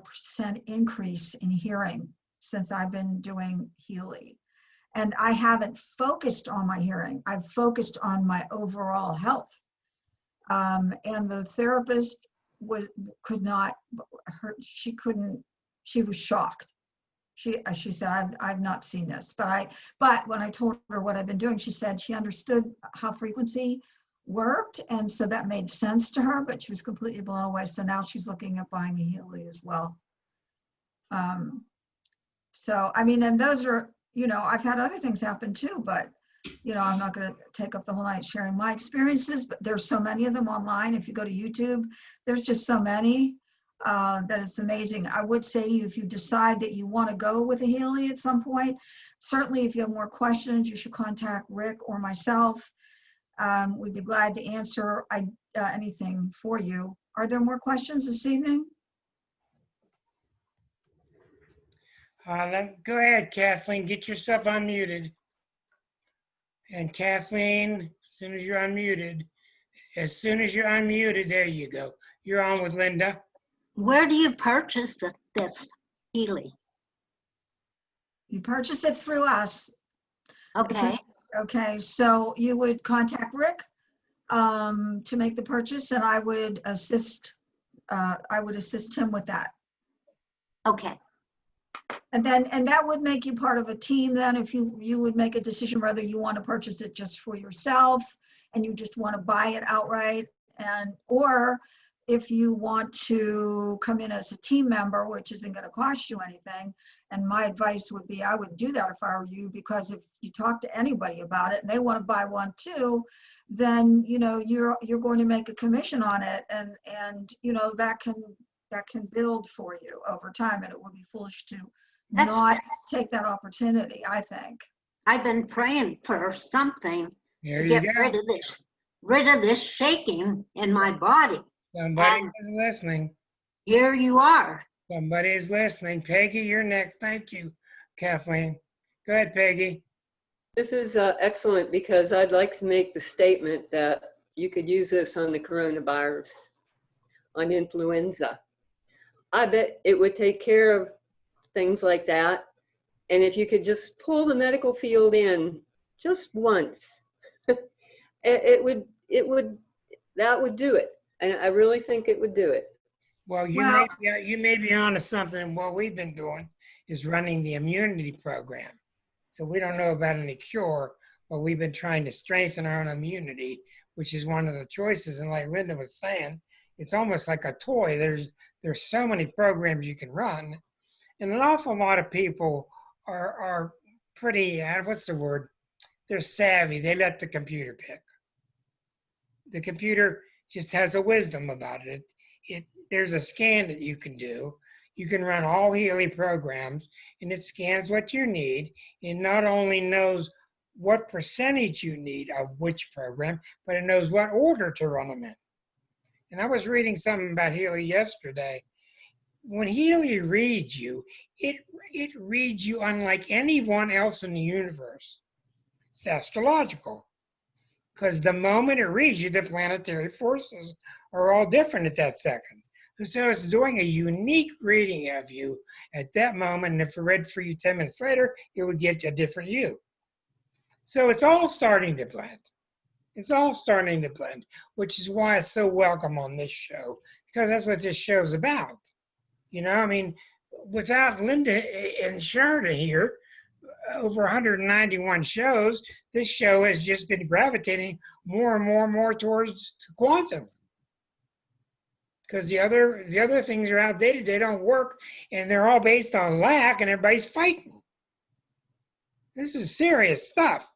increase in hearing since I've been doing Healy. And I haven't focused on my hearing. I've focused on my overall health. And the therapist she was shocked. She said, I've not seen this, but when I told her what I've been doing, she said she understood how frequency worked. And so that made sense to her, but she was completely blown away. So now she's looking at buying a Healy as well. So, I mean, and those are, I've had other things happen too, but, I'm not going to take up the whole night sharing my experiences, but there's so many of them online. If you go to YouTube, there's just so many that it's amazing. I would say to you, if you decide that you want to go with a Healy at some point, certainly if you have more questions, you should contact Rick or myself. We'd be glad to answer anything for you. Are there more questions this evening? Go ahead, Kathleen. Get yourself unmuted. And Kathleen, as soon as you're unmuted, there you go. You're on with Linda. Where do you purchase this Healy? You purchase it through us. Okay. Okay, so you would contact Rick to make the purchase, and I would assist him with that. Okay, And that would make you part of a team then, if you would make a decision whether you want to purchase it just for yourself and you just want to buy it outright, or if you want to come in as a team member, which isn't going to cost you anything. And my advice would be, I would do that if I were you, because if you talk to anybody about it and they want to buy one too, then you're going to make a commission on it, and that can build for you over time, and it would be foolish to That's not take that opportunity, I think. I've been praying for something There to you get go. rid of this shaking in my body. Somebody And is listening. here you are. Somebody is listening. Peggy, you're next. Thank you, Kathleen. Go ahead, Peggy. This is excellent, because I'd like to make the statement that you could use this on the coronavirus, on influenza. I bet it would take care of things like that. And if you could just pull the medical field in just once, that would do it. And I really think it would do it. Well, you may be on to something. What we've been doing is running the immunity program. So we don't know about any cure, but we've been trying to strengthen our own immunity, which is one of the choices. And like Linda was saying, it's almost like a toy. There's so many programs you can run, and an awful lot of people are pretty, what's the word? They're savvy. They let the computer pick. The computer just has a wisdom about it. There's a scan that you can do. You can run all Healy programs, and it scans what you need. It not only knows what percentage you need of which program, but it knows what order to run them in. And I was reading something about Healy yesterday. When Healy reads you, it reads you unlike anyone else in the universe. It's astrological. Because the moment it reads you, the planetary forces are all different at that second. So it's doing a unique reading of you at that moment. And if it read for you 10 minutes later, it would give you a different you. So it's all starting to blend. It's all starting to blend, which is why it's so welcome on this show, because that's what this show's about. I mean, without Linda and Sharda here, over 191 shows, this show has just been gravitating more and more and more towards quantum. Because the other things are outdated, they don't work, and they're all based on lack, and everybody's fighting. This is serious stuff.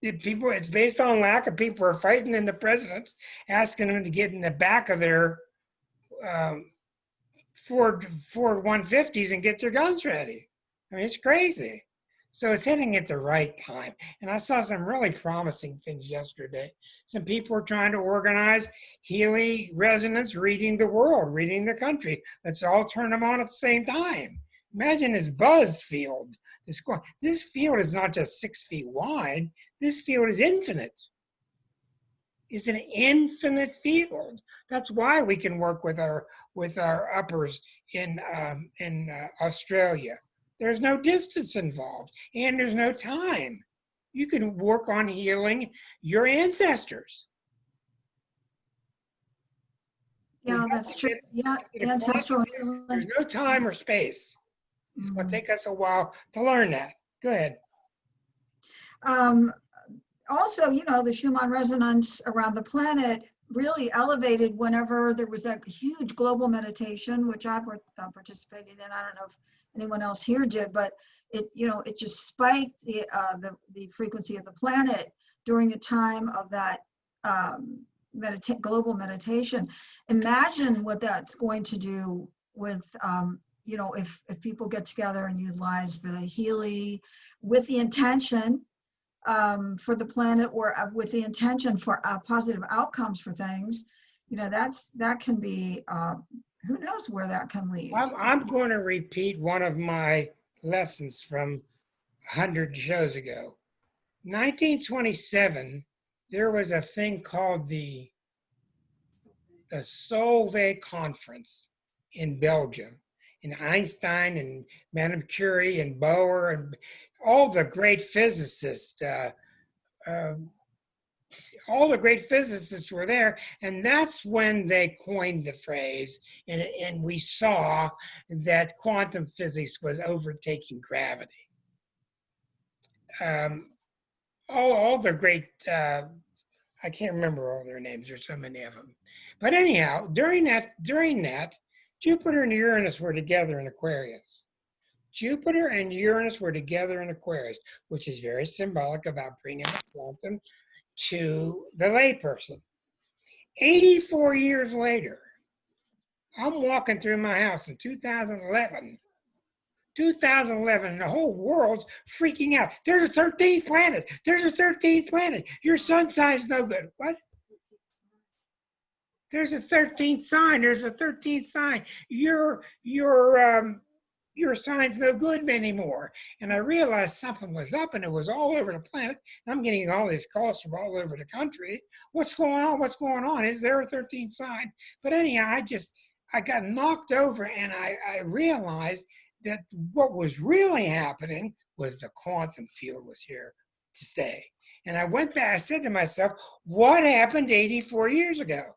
It's based on lack, and people are fighting, and the president's asking them to get in the back of their Ford 150s and get their guns ready. I mean, it's crazy. So it's hitting at the right time. And I saw some really promising things yesterday. Some people were trying to organize Healy resonance reading the world, reading the country. Let's all turn them on at the same time. Imagine this buzz field. This field is not just 6 feet wide. This field is infinite. It's an infinite field. That's why we can work with our uppers in Australia. There's no distance involved, and there's no time. You can work on healing your ancestors. Yeah, that's true. Yeah, ancestral healing. There's no time or space. It's going to take us a while to learn that. Go ahead. Also, the Schumann resonance around the planet really elevated whenever there was a huge global meditation, which I participated in. I don't know if anyone else here did, but it just spiked the frequency of the planet during a time of that global meditation. Imagine what that's going to do with if people get together and utilize the Healy with the intention for the planet, or with the intention for positive outcomes for things, that can be, who knows where that can lead. I'm going to repeat one of my lessons from 100 shows ago. 1927, there was a thing called the Solvay Conference in Belgium. And Einstein and Madame Curie and Bohr and all the great physicists, all the great physicists were there, and that's when they coined the phrase, and we saw that quantum physics was overtaking gravity. All the great, I can't remember all their names, there's so many of them. But anyhow, during that, Jupiter and Uranus were together in Aquarius. Jupiter and Uranus were together in Aquarius, which is very symbolic about bringing the quantum to the layperson. 84 years later, I'm walking through my house in 2011, and the whole world's freaking out. There's a 13th planet. There's a 13th planet. Your sun sign's no good. What? There's a 13th sign. There's a 13th sign. Your sign's no good anymore. And I realized something was up, and it was all over the planet. I'm getting all these calls from all over the country. What's going on? What's going on? Is there a 13th sign? But anyhow, I got knocked over, and I realized that what was really happening was the quantum field was here to stay. And I went back, I said to myself, what happened 84 years ago?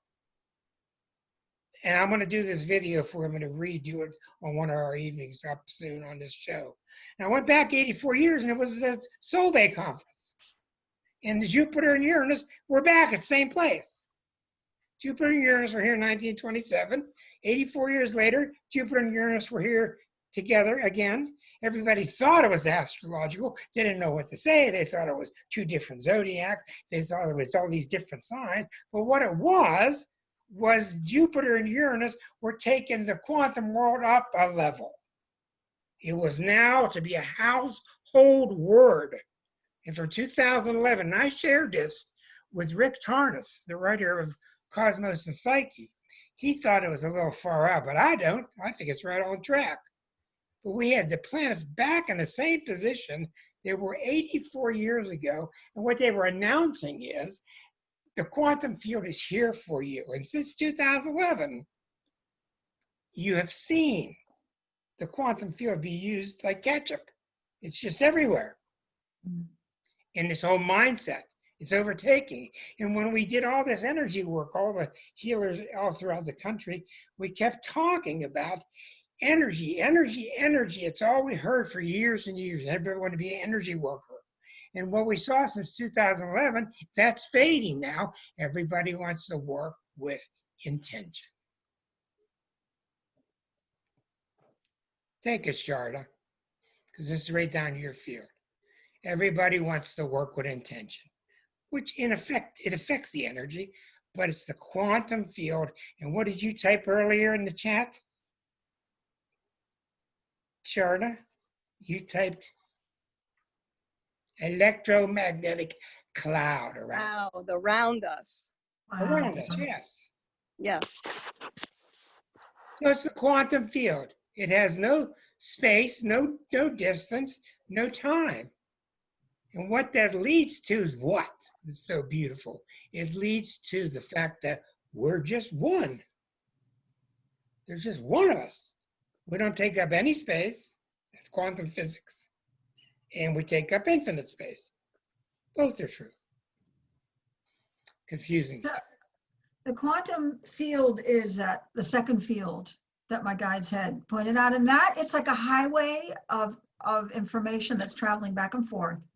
And I'm going to do this video for him, and redo it on one of our evenings up soon on this show. And I went back 84 years, and it was the Solvay conference. And the Jupiter and Uranus were back at the same place. Jupiter and Uranus were here in 1927. 84 years later, Jupiter and Uranus were here together again. Everybody thought it was astrological. They didn't know what to say. They thought it was two different zodiacs. They thought it was all these different signs. But what it was Jupiter and Uranus were taking the quantum world up a level. It was now to be a household word. And for 2011, and I shared this with Rick Tarnas, the writer of Cosmos and Psyche. He thought it was a little far out, but I don't. I think it's right on track. But we had the planets back in the same position they were 84 years ago. And what they were announcing is, the quantum field is here for you. And since 2011, you have seen the quantum field be used like ketchup. It's just everywhere. And this whole mindset, it's overtaking. And when we did all this energy work, all the healers all throughout the country, we kept talking about energy, energy, energy. It's all we heard for years and years. Everybody wanted to be an energy worker. And what we saw since 2011, that's fading now. Everybody wants to work with intention. Take it, Sharda, because this is right down your field. Everybody wants to work with intention, which in effect, it affects the energy, but it's the quantum field. And what did you type earlier in the chat? Sharda, you typed electromagnetic cloud around us. Around us, yes. Yes. So it's the quantum field. It has no space, no distance, no time. And what that leads to is what? It's so beautiful. It leads to the fact that we're just one. There's just one of us. We don't take up any space. That's quantum physics. And we take up infinite space. Both are true. Confusing stuff. The quantum field is the second field that my guides had pointed out. And that it's like a highway of information that's traveling back and forth.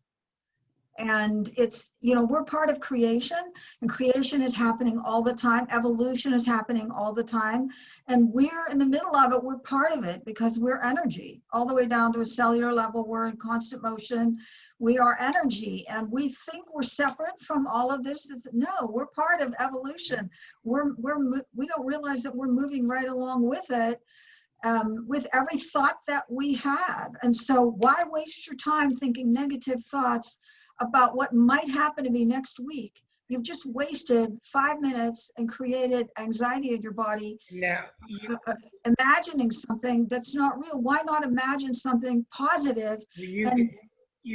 And it's, we're part of creation, and creation is happening all the time. Evolution is happening all the time. And we're in the middle of it. We're part of it because we're energy. All the way down to a cellular level, we're in constant motion. We are energy. And we think we're separate from all of this. No, we're part of evolution. We don't realize that we're moving right along with it. With every thought that we have. And so why waste your time thinking negative thoughts about what might happen to me next week? You've just wasted 5 minutes and created anxiety in your body. Now, imagining something that's not real. Why not imagine something positive and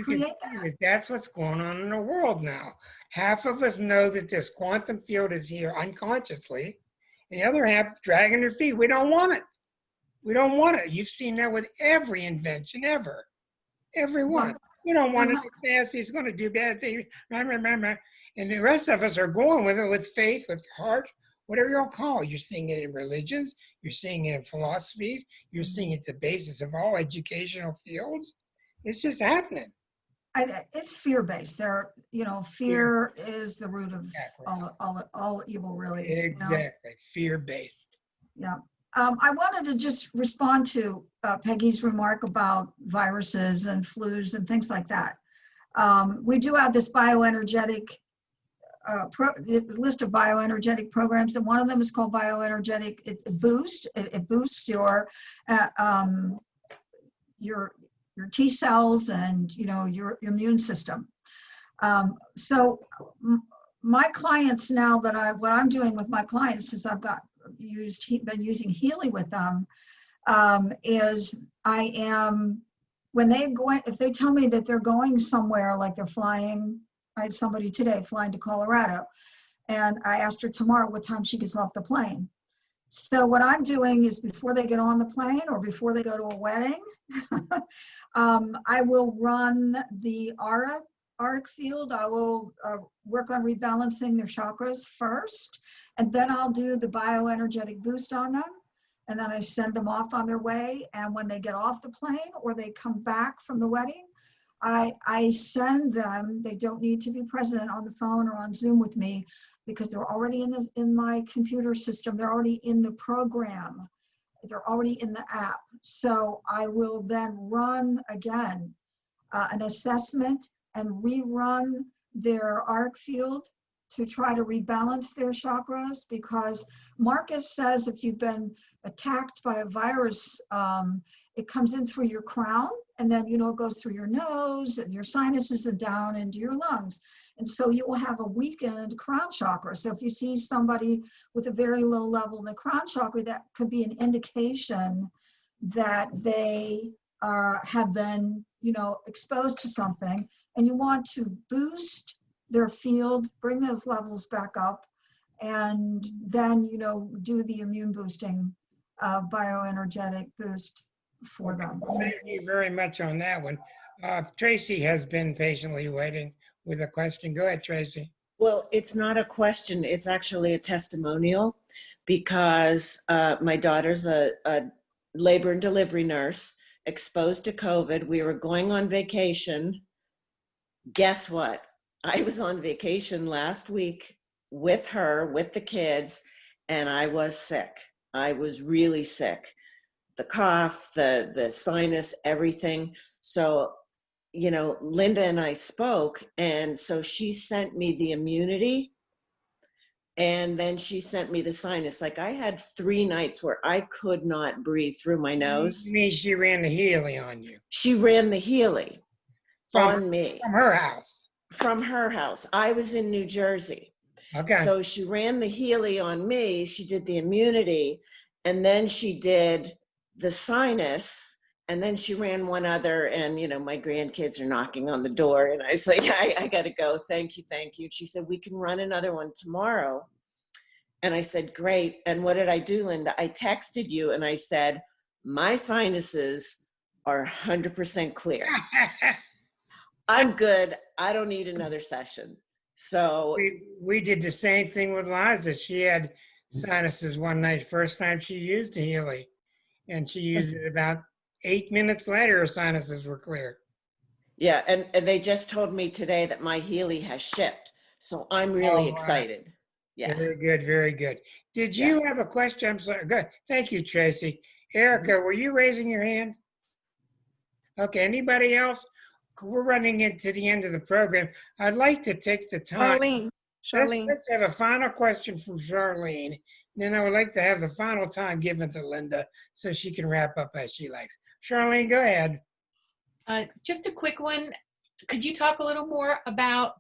create that? That's what's going on in the world now. Half of us know that this quantum field is here unconsciously, and the other half dragging their feet. We don't want it. We don't want it. You've seen that with every invention ever. Every one. We don't want it to be fancy. It's going to do bad things. Remember, And the rest of us are going with it with faith, with heart, whatever you'll call it. You're seeing it in religions, you're seeing it in philosophies, you're seeing it at the basis of all educational fields. It's just happening. It's fear-based. Fear is the root of Exactly. all evil, really. Exactly. Fear-based. Yeah. I wanted to just respond to Peggy's remark about viruses and flus and things like that. We do have this bioenergetic list of bioenergetic programs, and one of them is called bioenergetic boost. It boosts your T cells and your immune system. So my clients now what I'm doing with my clients is I've been using Healy with them, is if they tell me that they're going somewhere, like they're flying. I had somebody today flying to Colorado, and I asked her tomorrow what time she gets off the plane. So what I'm doing is before they get on the plane or before they go to a wedding, I will run the auric field. I will work on rebalancing their chakras first, and then I'll do the bioenergetic boost on them. And then I send them off on their way. And when they get off the plane or they come back from the wedding, I send them, they don't need to be present on the phone or on Zoom with me, because they're already in my computer system. They're already in the program. They're already in the app. So I will then run again an assessment and rerun their auric field to try to rebalance their chakras, because Marcus says if you've been attacked by a virus, it comes in through your crown, and then it goes through your nose and your sinuses and down into your lungs. And so you will have a weakened crown chakra. So if you see somebody with a very low level in the crown chakra, that could be an indication that they have been, exposed to something, and you want to boost their field, bring those levels back up, and then, do the immune boosting bioenergetic boost for them. Thank you very much on that one. Tracy has been patiently waiting with a question. Go ahead, Tracy. Well, it's not a question. It's actually a testimonial, because my daughter's a labor and delivery nurse exposed to COVID. We were going on vacation. Guess what? I was on vacation last week with her, with the kids, and I was sick. I was really sick. The cough, the sinus, everything. So, Linda and I spoke, and so she sent me the immunity, and then she sent me the sinus. Like, I had 3 nights where I could not breathe through my nose. You mean she ran the Healy on you? She ran the Healy on me. From her house? From her house. I was in New Jersey. Okay. So she ran the Healy on me. She did the immunity, and then she did the sinus, and then she ran one other, and my grandkids are knocking on the door, and I say, I gotta go. Thank you. She said, we can run another one tomorrow. And I said, great. And what did I do, Linda? I texted you and I said, my sinuses are 100% clear. I'm good. I don't need another session. So we did the same thing with Liza. She had sinuses one night, first time she used the Healy, and she used it about 8 minutes later, her sinuses were clear. Yeah, and they just told me today that my Healy has shipped. So I'm really excited. Yeah. Very good, very good. Did you have a question? I'm sorry. Good. Thank you, Tracy. Erica, were you raising your hand? Okay, anybody else? We're running into the end of the program. I'd like to take the time. Charlene. Let's have a final question from Charlene. Then I would like to have the final time given to Linda so she can wrap up as she likes. Charlene, go ahead. Just a quick one. Could you talk a little more about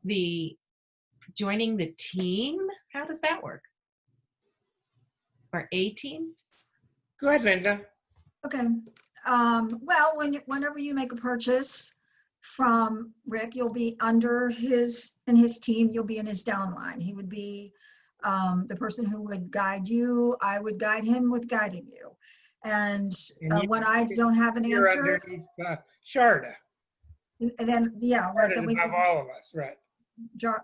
joining the team? How does that work? Or a team? Go ahead, Linda. Okay. Well, whenever you make a purchase from Rick, you'll be under his team. You'll be in his downline. He would be the person who would guide you. I would guide him with guiding you. And when I don't have an answer, underneath Sharda. And then, yeah, right. Then we above all of us, right?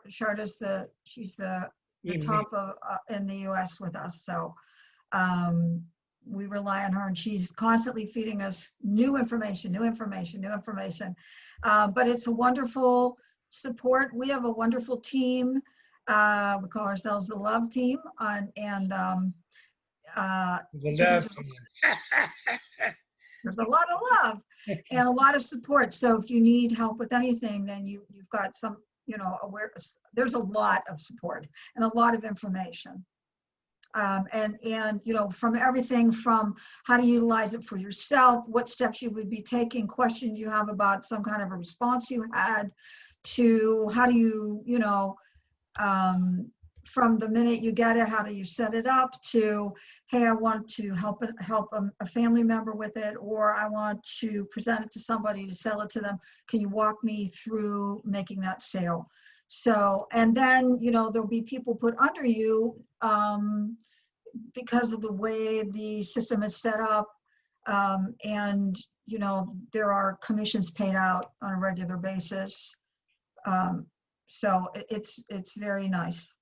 Sharda's she's the Even top of in the U.S. with us. So we rely on her, and she's constantly feeding us new information. But it's a wonderful support. We have a wonderful team. We call ourselves the Love Team, the because love team. there's a lot of love and a lot of support. So if you need help with anything, then you've got some, there's a lot of support and a lot of information. And from everything from how to utilize it for yourself, what steps you would be taking, questions you have about some kind of a response you had, to how do you, from the minute you get it, how do you set it up, to, hey, I want to help a family member with it, or I want to present it to somebody to sell it to them. Can you walk me through making that sale? So, and then, there'll be people put under you because of the way the system is set up. And, there are commissions paid out on a regular basis. So it's very nice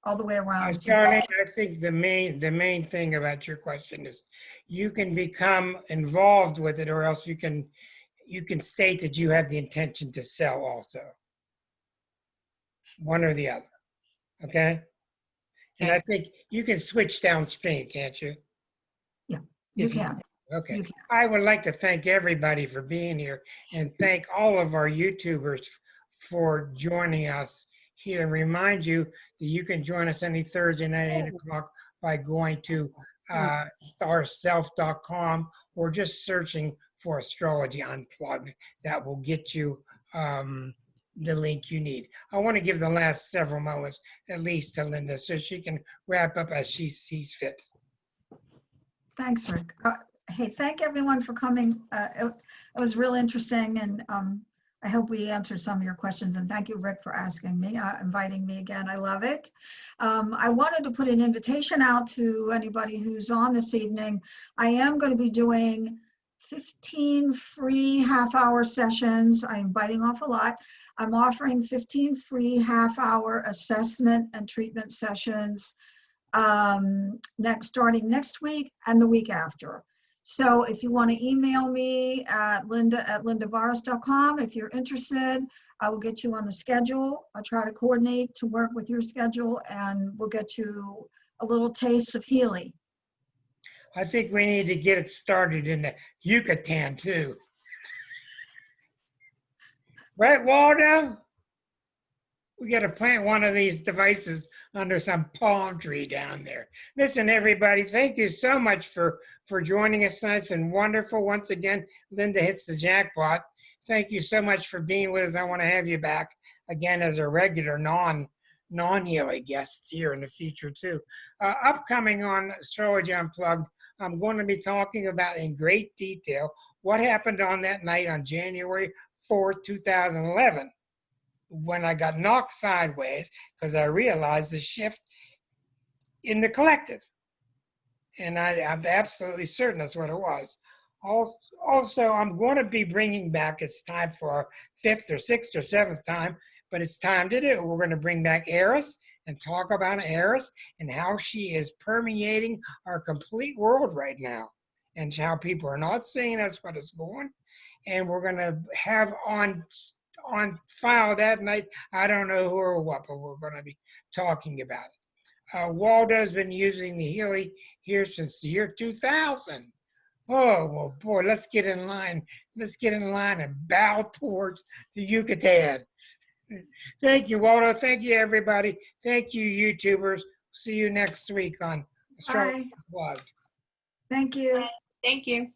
all the way around. Charlene, I think the main thing about your question is you can become involved with it, or else you can state that you have the intention to sell also. One or the other. Okay? And I think you can switch downstream, can't you? Yeah, you can. Okay. You can. I would like to thank everybody for being here, and thank all of our YouTubers for joining us here, and remind you that you can join us any Thursday night at 8 o'clock by going to starself.com or just searching for Astrology Unplugged. That will get you the link you need. I want to give the last several moments at least to Linda so she can wrap up as she sees fit. Thanks, Rick. Hey, thank everyone for coming. It was real interesting, and I hope we answered some of your questions. And thank you, Rick, for asking me, inviting me again. I love it. I wanted to put an invitation out to anybody who's on this evening. I am going to be doing 15 free half-hour sessions. I'm biting off a lot. I'm offering 15 free half-hour assessment and treatment sessions starting next week and the week after. So if you want to email me at linda@lindavaros.com, if you're interested, I will get you on the schedule. I'll try to coordinate to work with your schedule, and we'll get you a little taste of Healy. I think we need to get it started in the Yucatan too. Right, Waldo? We got to plant one of these devices under some palm tree down there. Listen, everybody, thank you so much for joining us tonight. It's been wonderful. Once again, Linda hits the jackpot. Thank you so much for being with us. I want to have you back again as a regular non-Healy guest here in the future too. Upcoming on Astrology Unplugged, I'm going to be talking about in great detail what happened on that night on January 4th, 2011. When I got knocked sideways because I realized the shift in the collective. And I'm absolutely certain that's what it was. Also, I'm going to be bringing back, it's time for our 5th or 6th or 7th time, but it's time to do. We're going to bring back Eris and talk about Eris and how she is permeating our complete world right now, and how people are not saying that's what it's going. And we're going to have on file that night, I don't know who or what, but we're going to be talking about it. Waldo's been using the Healy here since the year 2000. Oh, well, boy, let's get in line. Let's get in line and bow towards the Yucatan. Thank you, Waldo. Thank you, everybody. Thank you, YouTubers. See you next week on Astrology Unplugged. Thank you. Thank you.